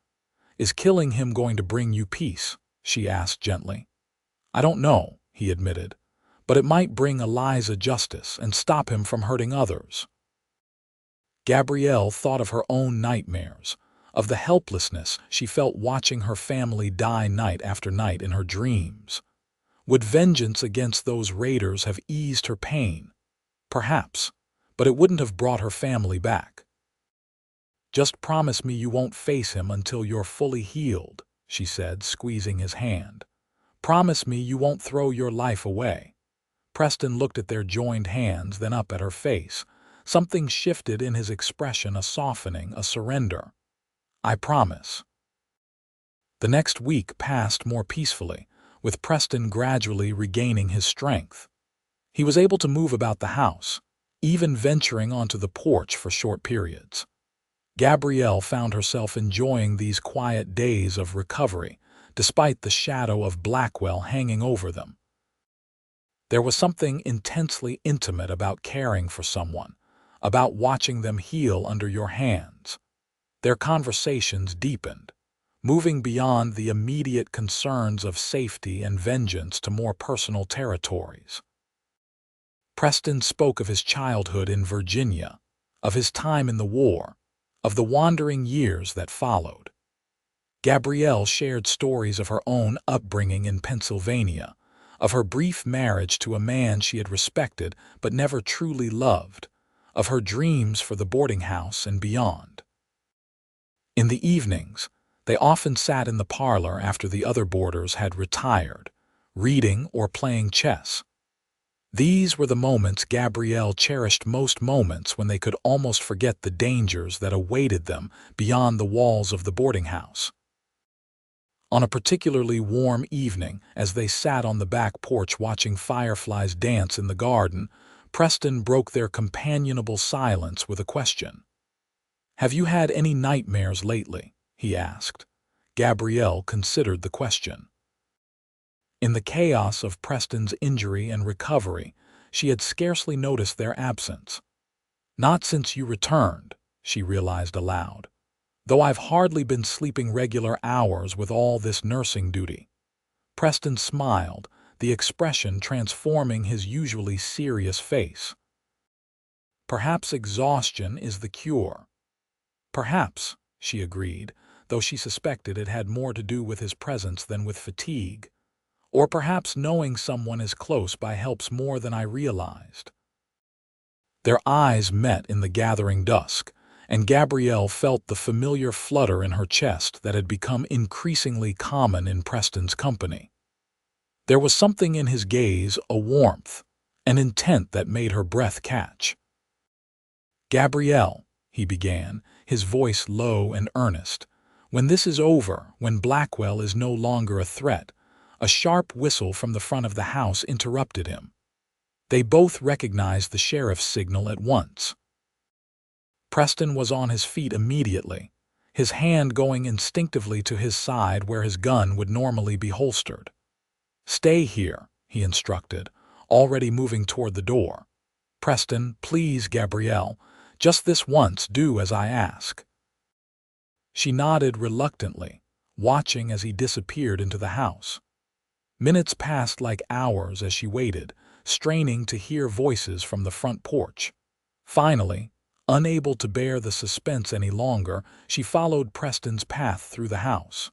S1: Is killing him going to bring you peace? She asked gently. I don't know, he admitted, but it might bring Eliza justice and stop him from hurting others. Gabrielle thought of her own nightmares, of the helplessness she felt watching her family die night after night in her dreams. Would vengeance against those raiders have eased her pain? Perhaps, but it wouldn't have brought her family back. Just promise me you won't face him until you're fully healed, she said, squeezing his hand. Promise me you won't throw your life away. Preston looked at their joined hands, then up at her face. Something shifted in his expression, a softening, a surrender. I promise. The next week passed more peacefully, with Preston gradually regaining his strength. He was able to move about the house, even venturing onto the porch for short periods. Gabrielle found herself enjoying these quiet days of recovery, despite the shadow of Blackwell hanging over them. There was something intensely intimate about caring for someone, about watching them heal under your hands. Their conversations deepened, moving beyond the immediate concerns of safety and vengeance to more personal territories. Preston spoke of his childhood in Virginia, of his time in the war, of the wandering years that followed. Gabrielle shared stories of her own upbringing in Pennsylvania, of her brief marriage to a man she had respected but never truly loved, of her dreams for the boarding house and beyond. In the evenings, they often sat in the parlor after the other boarders had retired, reading or playing chess. These were the moments Gabrielle cherished most, moments when they could almost forget the dangers that awaited them beyond the walls of the boarding house. On a particularly warm evening, as they sat on the back porch watching fireflies dance in the garden, Preston broke their companionable silence with a question. Have you had any nightmares lately? He asked. Gabrielle considered the question. In the chaos of Preston's injury and recovery, she had scarcely noticed their absence. Not since you returned, she realized aloud, though I've hardly been sleeping regular hours with all this nursing duty. Preston smiled, the expression transforming his usually serious face. Perhaps exhaustion is the cure. Perhaps, she agreed, though she suspected it had more to do with his presence than with fatigue. Or perhaps knowing someone is close by helps more than I realized. Their eyes met in the gathering dusk, and Gabrielle felt the familiar flutter in her chest that had become increasingly common in Preston's company. There was something in his gaze, a warmth, an intent that made her breath catch. "Gabrielle," he began, his voice low and earnest, "when this is over, when Blackwell is no longer a threat," a sharp whistle from the front of the house interrupted him. They both recognized the sheriff's signal at once. Preston was on his feet immediately, his hand going instinctively to his side where his gun would normally be holstered. "Stay here," he instructed, already moving toward the door. "Preston, please, Gabrielle, just this once, do as I ask." She nodded reluctantly, watching as he disappeared into the house. Minutes passed like hours as she waited, straining to hear voices from the front porch. Finally, unable to bear the suspense any longer, she followed Preston's path through the house.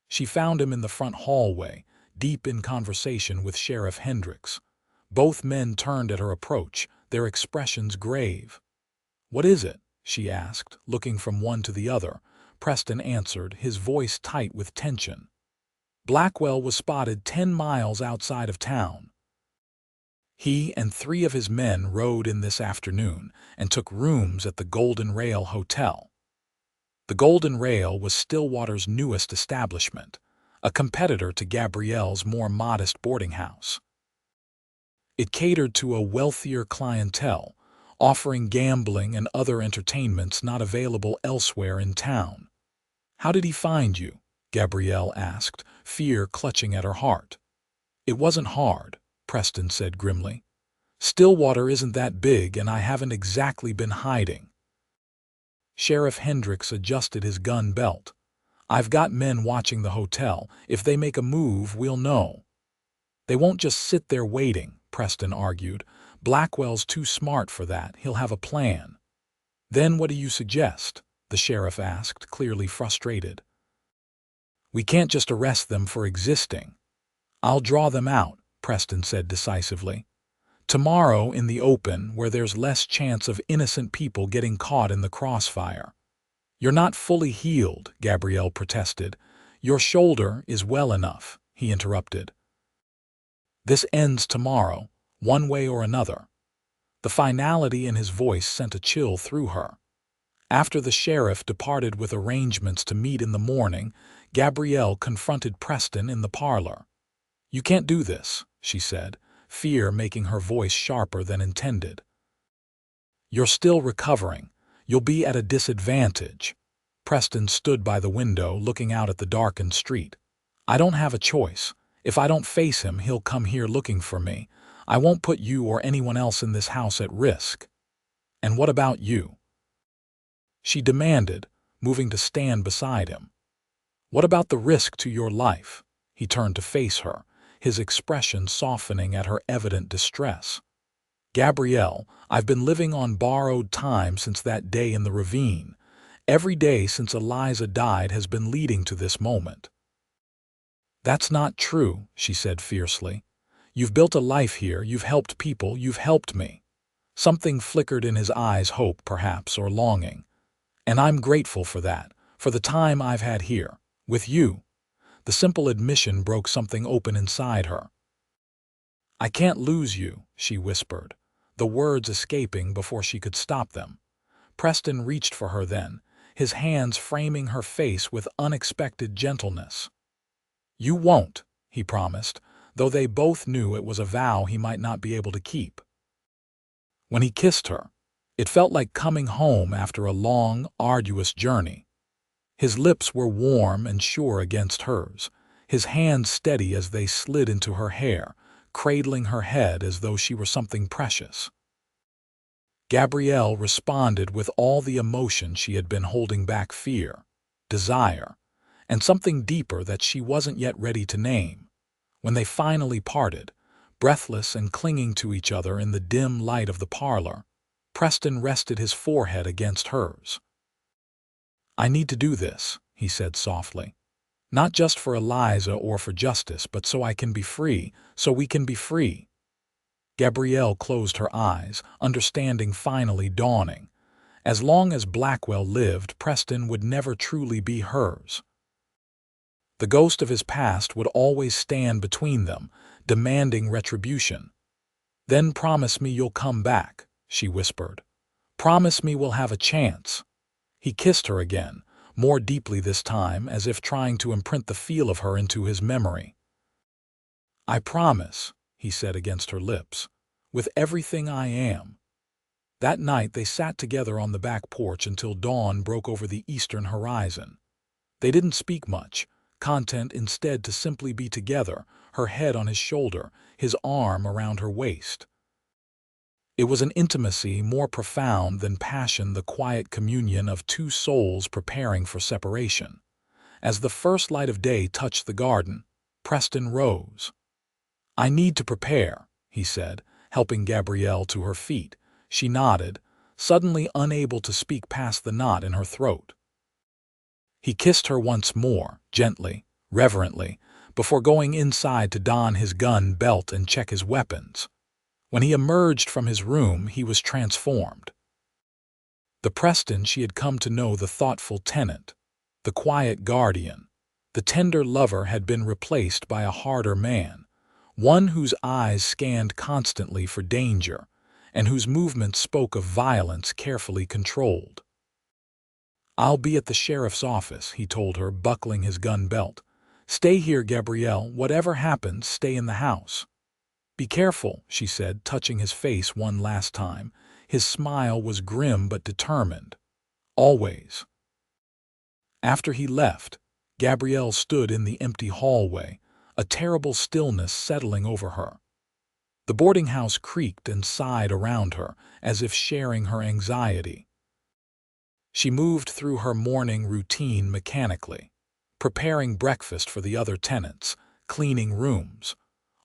S1: She found him in the front hallway, deep in conversation with Sheriff Hendricks. Both men turned at her approach, their expressions grave. "What is it?" she asked, looking from one to the other. Preston answered, his voice tight with tension. "Blackwell was spotted 10 miles outside of town. He and 3 of his men rode in this afternoon and took rooms at the Golden Rail Hotel." The Golden Rail was Stillwater's newest establishment, a competitor to Gabrielle's more modest boarding house. It catered to a wealthier clientele, offering gambling and other entertainments not available elsewhere in town. "How did he find you?" Gabrielle asked, fear clutching at her heart. "It wasn't hard," Preston said grimly. "Stillwater isn't that big, and I haven't exactly been hiding." Sheriff Hendricks adjusted his gun belt. "I've got men watching the hotel. If they make a move, we'll know." "They won't just sit there waiting," Preston argued. "Blackwell's too smart for that. He'll have a plan." "Then what do you suggest?" the sheriff asked, clearly frustrated. "We can't just arrest them for existing." "I'll draw them out," Preston said decisively. "Tomorrow in the open, where there's less chance of innocent people getting caught in the crossfire." "You're not fully healed," Gabrielle protested. "Your shoulder is well enough," he interrupted. "This ends tomorrow, one way or another." The finality in his voice sent a chill through her. After the sheriff departed with arrangements to meet in the morning, Gabrielle confronted Preston in the parlor. "You can't do this," she said, fear making her voice sharper than intended. "You're still recovering. You'll be at a disadvantage." Preston stood by the window, looking out at the darkened street. "I don't have a choice. If I don't face him, he'll come here looking for me. I won't put you or anyone else in this house at risk." "And what about you?" she demanded, moving to stand beside him. "What about the risk to your life?" He turned to face her, his expression softening at her evident distress. "Gabrielle, I've been living on borrowed time since that day in the ravine. Every day since Eliza died has been leading to this moment." "That's not true," she said fiercely. "You've built a life here, you've helped people, you've helped me." Something flickered in his eyes, hope perhaps, or longing. "And I'm grateful for that, for the time I've had here, with you." The simple admission broke something open inside her. "I can't lose you," she whispered, the words escaping before she could stop them. Preston reached for her then, his hands framing her face with unexpected gentleness. "You won't," he promised, though they both knew it was a vow he might not be able to keep. When he kissed her, it felt like coming home after a long, arduous journey. His lips were warm and sure against hers, his hands steady as they slid into her hair, cradling her head as though she were something precious. Gabrielle responded with all the emotion she had been holding back: fear, desire, and something deeper that she wasn't yet ready to name. When they finally parted, breathless and clinging to each other in the dim light of the parlor, Preston rested his forehead against hers. "I need to do this," he said softly. "Not just for Eliza or for justice, but so I can be free, so we can be free." Gabrielle closed her eyes, understanding finally dawning. As long as Blackwell lived, Preston would never truly be hers. The ghost of his past would always stand between them, demanding retribution. "Then promise me you'll come back," she whispered. "Promise me we'll have a chance." He kissed her again, more deeply this time, as if trying to imprint the feel of her into his memory. "I promise," he said against her lips, "with everything I am." That night they sat together on the back porch until dawn broke over the eastern horizon. They didn't speak much, content instead to simply be together, her head on his shoulder, his arm around her waist. It was an intimacy more profound than passion, the quiet communion of two souls preparing for separation. As the first light of day touched the garden, Preston rose. "I need to prepare," he said, helping Gabrielle to her feet. She nodded, suddenly unable to speak past the knot in her throat. He kissed her once more, gently, reverently, before going inside to don his gun belt and check his weapons. When he emerged from his room, he was transformed. The Preston she had come to know, the thoughtful tenant, the quiet guardian, the tender lover, had been replaced by a harder man, one whose eyes scanned constantly for danger, and whose movements spoke of violence carefully controlled. "I'll be at the sheriff's office," he told her, buckling his gun belt. "Stay here, Gabrielle. Whatever happens, stay in the house." "Be careful," she said, touching his face one last time. His smile was grim but determined. "Always." After he left, Gabrielle stood in the empty hallway, a terrible stillness settling over her. The boarding house creaked and sighed around her, as if sharing her anxiety. She moved through her morning routine mechanically, preparing breakfast for the other tenants, cleaning rooms,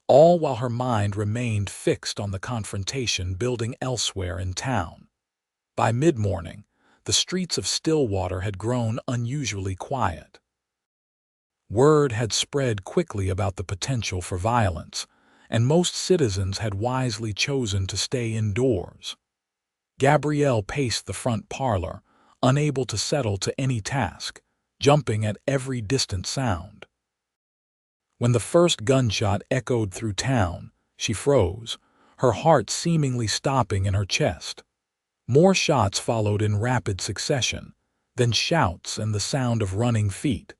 S1: all while her mind remained fixed on the confrontation building elsewhere in town. By mid-morning, the streets of Stillwater had grown unusually quiet. Word had spread quickly about the potential for violence, and most citizens had wisely chosen to stay indoors. Gabrielle paced the front parlor, unable to settle to any task, jumping at every distant sound. When the first gunshot echoed through town, she froze, her heart seemingly stopping in her chest. More shots followed in rapid succession, then shouts and the sound of running feet.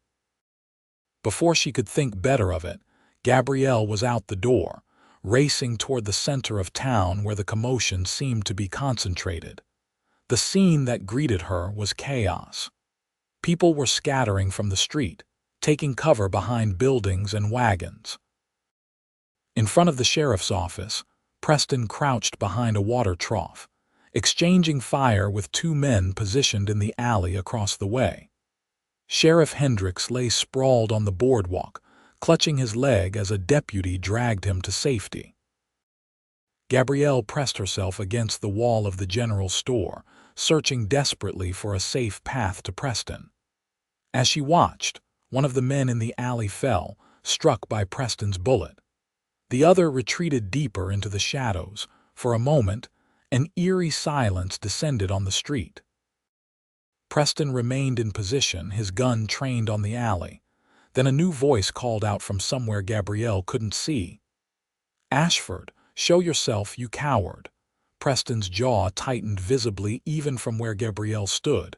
S1: Before she could think better of it, Gabrielle was out the door, racing toward the center of town where the commotion seemed to be concentrated. The scene that greeted her was chaos. People were scattering from the street, taking cover behind buildings and wagons. In front of the sheriff's office, Preston crouched behind a water trough, exchanging fire with two men positioned in the alley across the way. Sheriff Hendricks lay sprawled on the boardwalk, clutching his leg as a deputy dragged him to safety. Gabrielle pressed herself against the wall of the general store, searching desperately for a safe path to Preston. As she watched, one of the men in the alley fell, struck by Preston's bullet. The other retreated deeper into the shadows. For a moment, an eerie silence descended on the street. Preston remained in position, his gun trained on the alley. Then a new voice called out from somewhere Gabrielle couldn't see. "Ashford, show yourself, you coward." Preston's jaw tightened visibly even from where Gabrielle stood.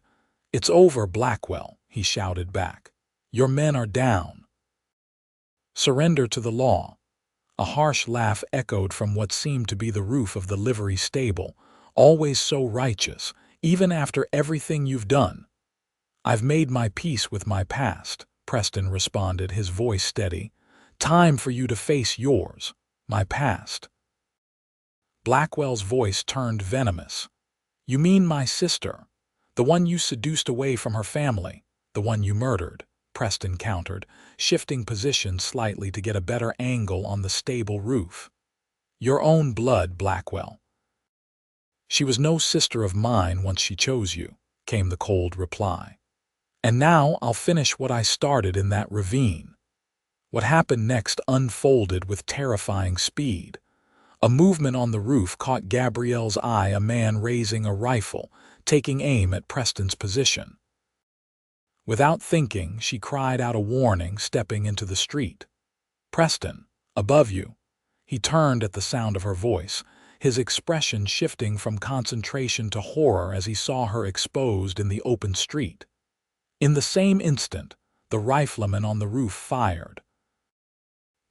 S1: "It's over, Blackwell," he shouted back. "Your men are down. Surrender to the law." A harsh laugh echoed from what seemed to be the roof of the livery stable. "Always so righteous, even after everything you've done." "I've made my peace with my past," Preston responded, his voice steady. "Time for you to face yours, my past." Blackwell's voice turned venomous. "You mean my sister? The one you seduced away from her family, the one you murdered," Preston countered, shifting position slightly to get a better angle on the stable roof. "Your own blood, Blackwell." "She was no sister of mine once she chose you," came the cold reply. "And now I'll finish what I started in that ravine." What happened next unfolded with terrifying speed. A movement on the roof caught Gabrielle's eye, a man raising a rifle, taking aim at Preston's position. Without thinking, she cried out a warning, stepping into the street. "Preston, above you!" He turned at the sound of her voice, his expression shifting from concentration to horror as he saw her exposed in the open street. In the same instant, the rifleman on the roof fired.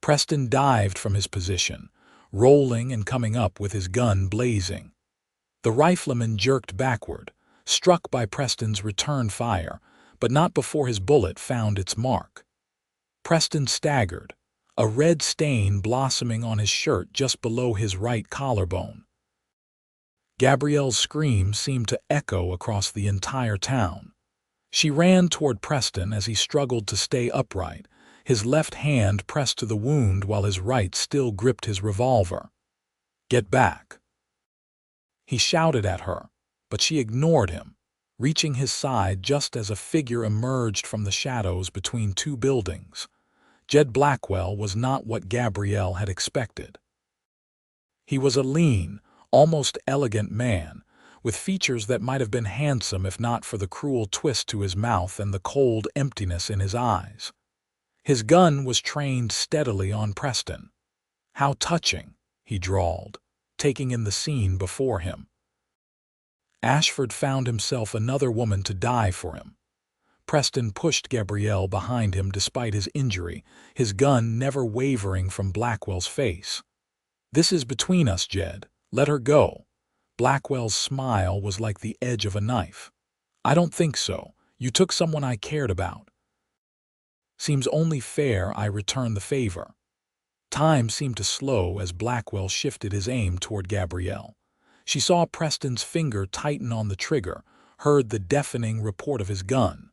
S1: Preston dived from his position, rolling and coming up with his gun blazing. The rifleman jerked backward, struck by Preston's return fire, but not before his bullet found its mark. Preston staggered, a red stain blossoming on his shirt just below his right collarbone. Gabrielle's scream seemed to echo across the entire town. She ran toward Preston as he struggled to stay upright, his left hand pressed to the wound while his right still gripped his revolver. "Get back!" He shouted at her, but she ignored him, reaching his side just as a figure emerged from the shadows between two buildings. Jed Blackwell was not what Gabrielle had expected. He was a lean, almost elegant man, with features that might have been handsome if not for the cruel twist to his mouth and the cold emptiness in his eyes. His gun was trained steadily on Preston. "How touching," he drawled, taking in the scene before him. Ashford found himself another woman to die for him. Preston pushed Gabrielle behind him despite his injury, his gun never wavering from Blackwell's face. "This is between us, Jed. Let her go." Blackwell's smile was like the edge of a knife. "I don't think so. You took someone I cared about. Seems only fair I return the favor." Time seemed to slow as Blackwell shifted his aim toward Gabrielle. She saw Preston's finger tighten on the trigger, heard the deafening report of his gun.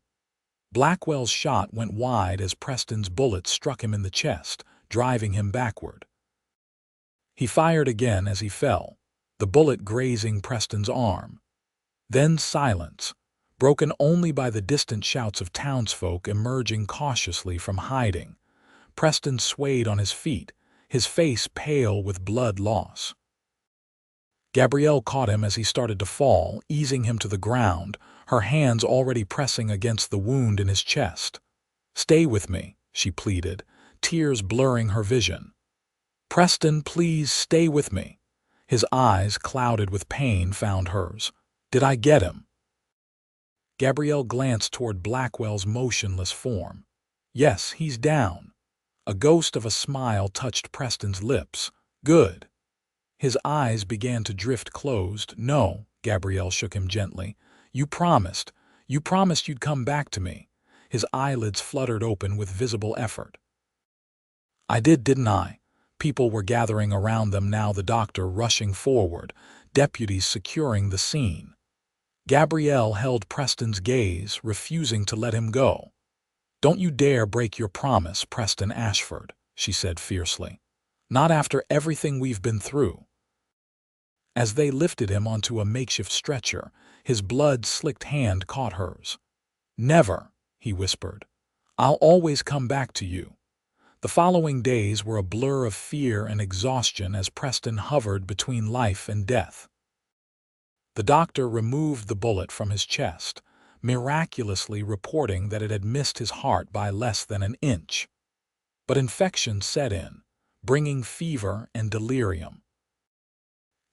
S1: Blackwell's shot went wide as Preston's bullet struck him in the chest, driving him backward. He fired again as he fell, the bullet grazing Preston's arm. Then silence, broken only by the distant shouts of townsfolk emerging cautiously from hiding. Preston swayed on his feet, his face pale with blood loss. Gabrielle caught him as he started to fall, easing him to the ground, her hands already pressing against the wound in his chest. "Stay with me," she pleaded, tears blurring her vision. "Preston, please stay with me." His eyes, clouded with pain, found hers. "Did I get him?" Gabrielle glanced toward Blackwell's motionless form. "Yes, he's down." A ghost of a smile touched Preston's lips. "Good." His eyes began to drift closed. "No," Gabrielle shook him gently. You promised you'd come back to me." His eyelids fluttered open with visible effort. "I did, didn't I?" People were gathering around them now, the doctor rushing forward, deputies securing the scene. Gabrielle held Preston's gaze, refusing to let him go. "Don't you dare break your promise, Preston Ashford," she said fiercely. "Not after everything we've been through." As they lifted him onto a makeshift stretcher, his blood-slicked hand caught hers. "Never," he whispered. "I'll always come back to you." The following days were a blur of fear and exhaustion as Preston hovered between life and death. The doctor removed the bullet from his chest, miraculously reporting that it had missed his heart by less than an inch. But infection set in, bringing fever and delirium.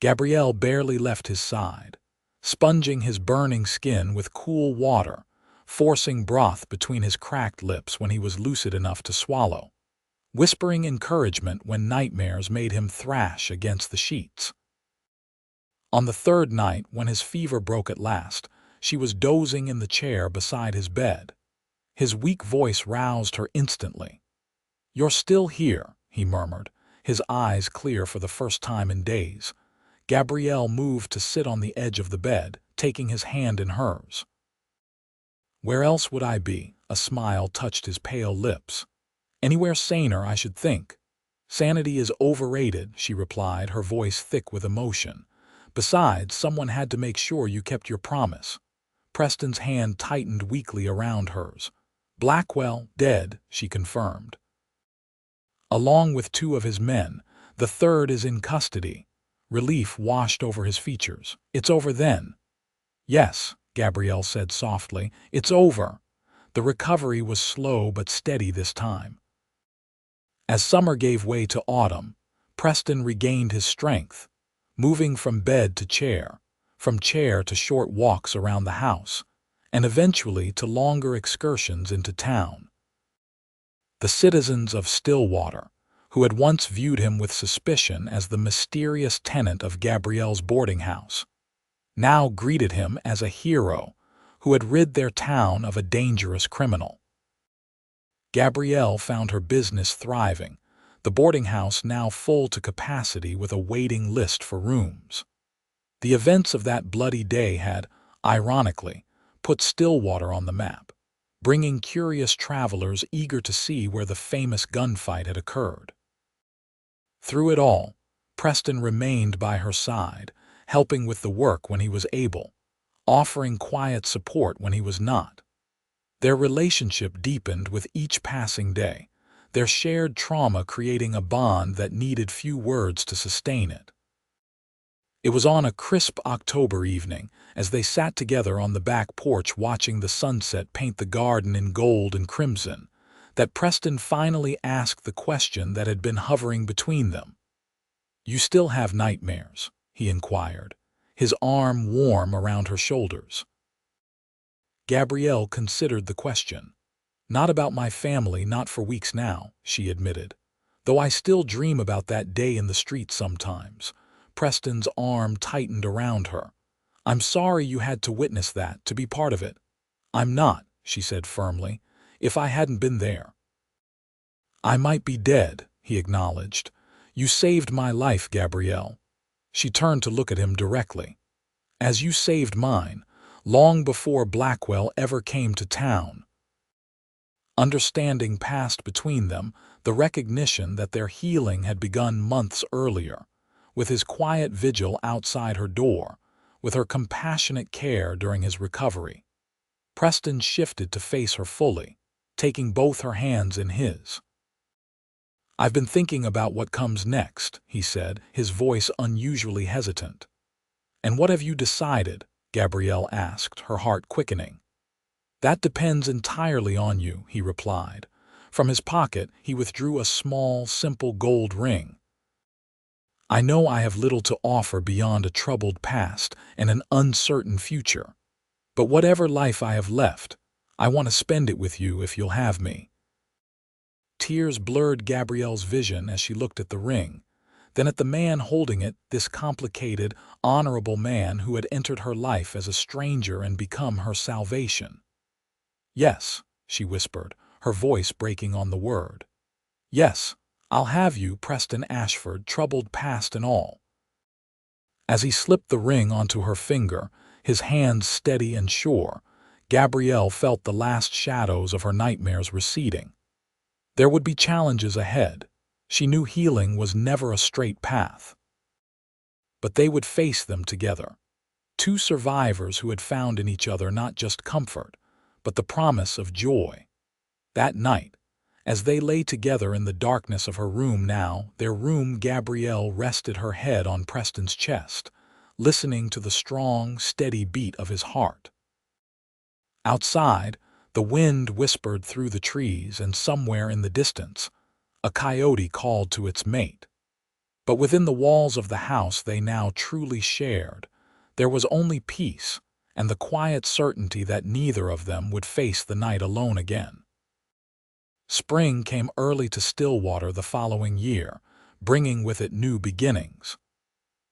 S1: Gabrielle barely left his side, sponging his burning skin with cool water, forcing broth between his cracked lips when he was lucid enough to swallow, whispering encouragement when nightmares made him thrash against the sheets. On the third night, when his fever broke at last, she was dozing in the chair beside his bed. His weak voice roused her instantly. "You're still here," he murmured, his eyes clear for the first time in days. Gabrielle moved to sit on the edge of the bed, taking his hand in hers. "Where else would I be?" A smile touched his pale lips. "Anywhere saner, I should think." "Sanity is overrated," she replied, her voice thick with emotion. Besides, someone had to make sure you kept your promise. Preston's hand tightened weakly around hers. Blackwell, dead, she confirmed. Along with 2 of his men, the third is in custody. Relief washed over his features. It's over then. Yes, Gabrielle said softly, it's over. The recovery was slow but steady this time. As summer gave way to autumn, Preston regained his strength, moving from bed to chair, from chair to short walks around the house, and eventually to longer excursions into town. The citizens of Stillwater, who had once viewed him with suspicion as the mysterious tenant of Gabrielle's boarding house, now greeted him as a hero who had rid their town of a dangerous criminal. Gabrielle found her business thriving, the boarding house now full to capacity with a waiting list for rooms. The events of that bloody day had, ironically, put Stillwater on the map, bringing curious travelers eager to see where the famous gunfight had occurred. Through it all, Preston remained by her side, helping with the work when he was able, offering quiet support when he was not. Their relationship deepened with each passing day, their shared trauma creating a bond that needed few words to sustain it. It was on a crisp October evening, as they sat together on the back porch watching the sunset paint the garden in gold and crimson, that Preston finally asked the question that had been hovering between them. "You still have nightmares?" he inquired, his arm warm around her shoulders. Gabrielle considered the question. "Not about my family, not for weeks now," she admitted, "though I still dream about that day in the street sometimes." Preston's arm tightened around her. "I'm sorry you had to witness that, to be part of it." "I'm not," she said firmly, "if I hadn't been there." "I might be dead," he acknowledged. "You saved my life, Gabrielle." She turned to look at him directly. "As you saved mine, long before Blackwell ever came to town." Understanding passed between them, the recognition that their healing had begun months earlier, with his quiet vigil outside her door, with her compassionate care during his recovery. Preston shifted to face her fully, taking both her hands in his. "I've been thinking about what comes next," he said, his voice unusually hesitant. "And what have you decided?" Gabrielle asked, her heart quickening. "That depends entirely on you," he replied. From his pocket, he withdrew a small, simple gold ring. "I know I have little to offer beyond a troubled past and an uncertain future. But whatever life I have left, I want to spend it with you if you'll have me." Tears blurred Gabrielle's vision as she looked at the ring, then at the man holding it, this complicated, honorable man who had entered her life as a stranger and become her salvation. "Yes," she whispered, her voice breaking on the word. "Yes, I'll have you, Preston Ashford, troubled past and all." As he slipped the ring onto her finger, his hands steady and sure, Gabrielle felt the last shadows of her nightmares receding. There would be challenges ahead. She knew healing was never a straight path. But they would face them together. 2 survivors who had found in each other not just comfort, but the promise of joy. That night, as they lay together in the darkness of her room now, their room, Gabrielle rested her head on Preston's chest, listening to the strong, steady beat of his heart. Outside, the wind whispered through the trees, and somewhere in the distance, a coyote called to its mate. But within the walls of the house they now truly shared, there was only peace and the quiet certainty that neither of them would face the night alone again. Spring came early to Stillwater the following year, bringing with it new beginnings.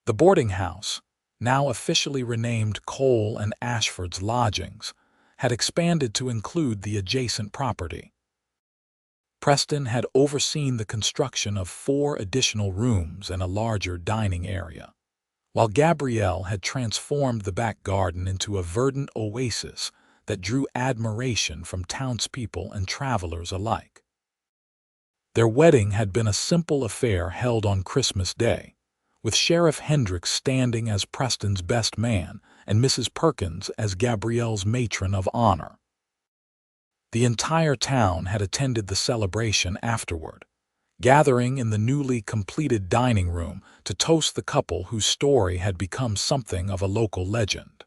S1: The boarding house, now officially renamed Cole and Ashford's Lodgings, had expanded to include the adjacent property. Preston had overseen the construction of 4 additional rooms and a larger dining area, while Gabrielle had transformed the back garden into a verdant oasis that drew admiration from townspeople and travelers alike. Their wedding had been a simple affair held on Christmas Day, with Sheriff Hendricks standing as Preston's best man and Mrs. Perkins as Gabrielle's matron of honor. The entire town had attended the celebration afterward, gathering in the newly completed dining room to toast the couple whose story had become something of a local legend.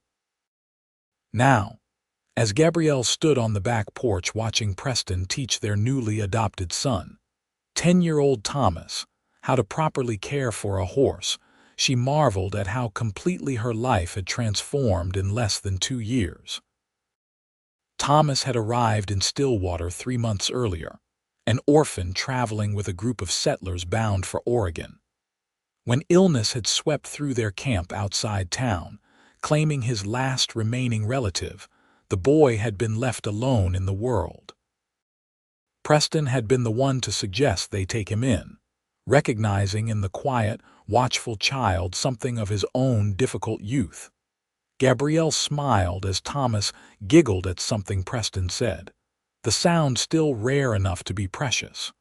S1: Now, as Gabrielle stood on the back porch watching Preston teach their newly adopted son, 10-year-old Thomas, how to properly care for a horse, she marveled at how completely her life had transformed in less than 2 years. Thomas had arrived in Stillwater 3 months earlier, an orphan traveling with a group of settlers bound for Oregon. When illness had swept through their camp outside town, claiming his last remaining relative, the boy had been left alone in the world. Preston had been the one to suggest they take him in, recognizing in the quiet, watchful child something of his own difficult youth. Gabrielle smiled as Thomas giggled at something Preston said, the sound still rare enough to be precious.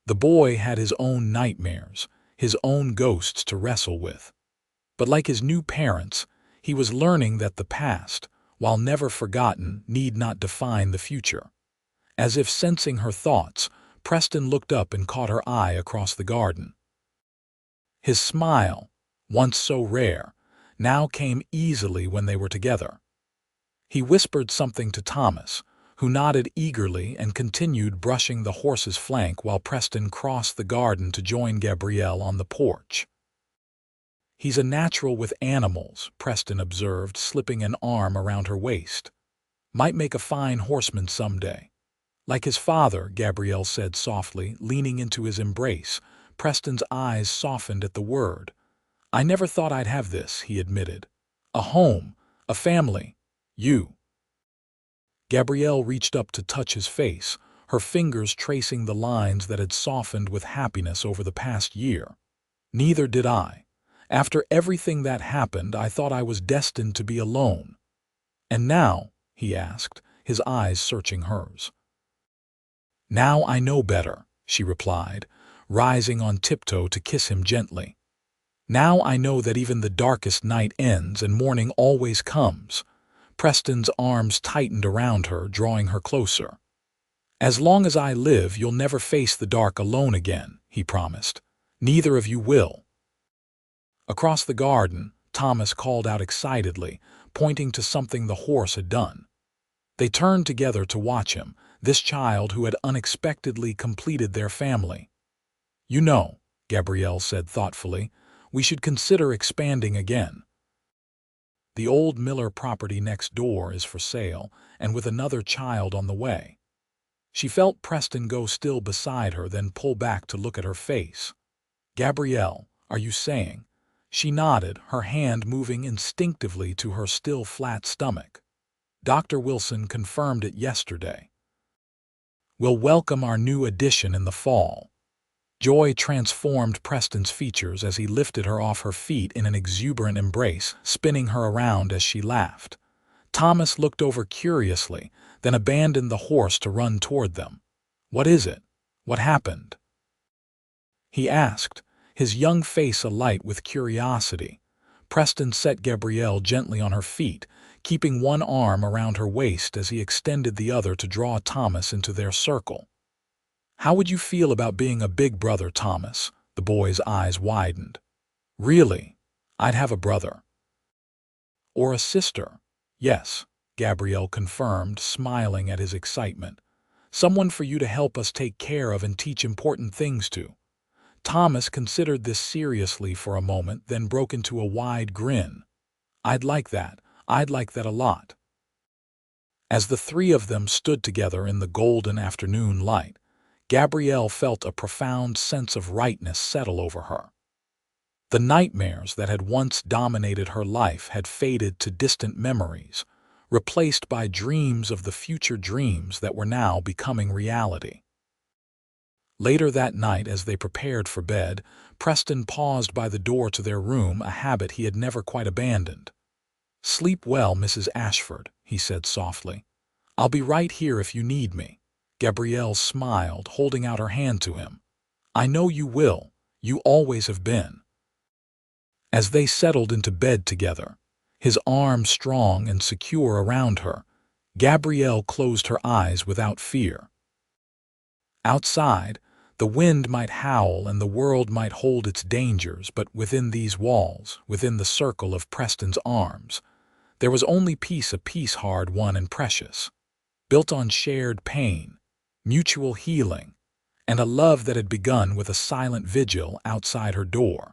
S1: The boy had his own nightmares, his own ghosts to wrestle with. But like his new parents, he was learning that the past, while never forgotten, need not define the future. As if sensing her thoughts, Preston looked up and caught her eye across the garden. His smile, once so rare, now came easily when they were together. He whispered something to Thomas, who nodded eagerly and continued brushing the horse's flank while Preston crossed the garden to join Gabrielle on the porch. "He's a natural with animals," Preston observed, slipping an arm around her waist. "Might make a fine horseman someday." "Like his father," Gabrielle said softly, leaning into his embrace. Preston's eyes softened at the word. "I never thought I'd have this," he admitted. "A home, a family, you." Gabrielle reached up to touch his face, her fingers tracing the lines that had softened with happiness over the past year. "Neither did I. After everything that happened, I thought I was destined to be alone." "And now?" he asked, his eyes searching hers. "Now I know better," she replied, rising on tiptoe to kiss him gently. "Now I know that even the darkest night ends and morning always comes." Preston's arms tightened around her, drawing her closer. "As long as I live, you'll never face the dark alone again," he promised. "Neither of you will." Across the garden, Thomas called out excitedly, pointing to something the horse had done. They turned together to watch him, this child who had unexpectedly completed their family. "You know," Gabrielle said thoughtfully, "we should consider expanding again. The old Miller property next door is for sale, and with another child on the way." She felt Preston go still beside her, then pull back to look at her face. "Gabrielle, are you saying?" She nodded, her hand moving instinctively to her still flat stomach. "Dr. Wilson confirmed it yesterday. We'll welcome our new addition in the fall." Joy transformed Preston's features as he lifted her off her feet in an exuberant embrace, spinning her around as she laughed. Thomas looked over curiously, then abandoned the horse to run toward them. "What is it? What happened?" he asked, his young face alight with curiosity. Preston set Gabrielle gently on her feet, keeping one arm around her waist as he extended the other to draw Thomas into their circle. "How would you feel about being a big brother, Thomas?" The boy's eyes widened. "Really? I'd have a brother." "Or a sister." "Yes," Gabrielle confirmed, smiling at his excitement. "Someone for you to help us take care of and teach important things to." Thomas considered this seriously for a moment, then broke into a wide grin. "I'd like that. I'd like that a lot." As the three of them stood together in the golden afternoon light, Gabrielle felt a profound sense of rightness settle over her. The nightmares that had once dominated her life had faded to distant memories, replaced by dreams of the future dreams that were now becoming reality. Later that night, as they prepared for bed, Preston paused by the door to their room, a habit he had never quite abandoned. "Sleep well, Mrs. Ashford," he said softly. "I'll be right here if you need me." Gabrielle smiled, holding out her hand to him. "I know you will. You always have been." As they settled into bed together, his arms strong and secure around her, Gabrielle closed her eyes without fear. Outside, the wind might howl and the world might hold its dangers, but within these walls, within the circle of Preston's arms, there was only peace, a peace hard-won and precious, built on shared pain, mutual healing, and a love that had begun with a silent vigil outside her door.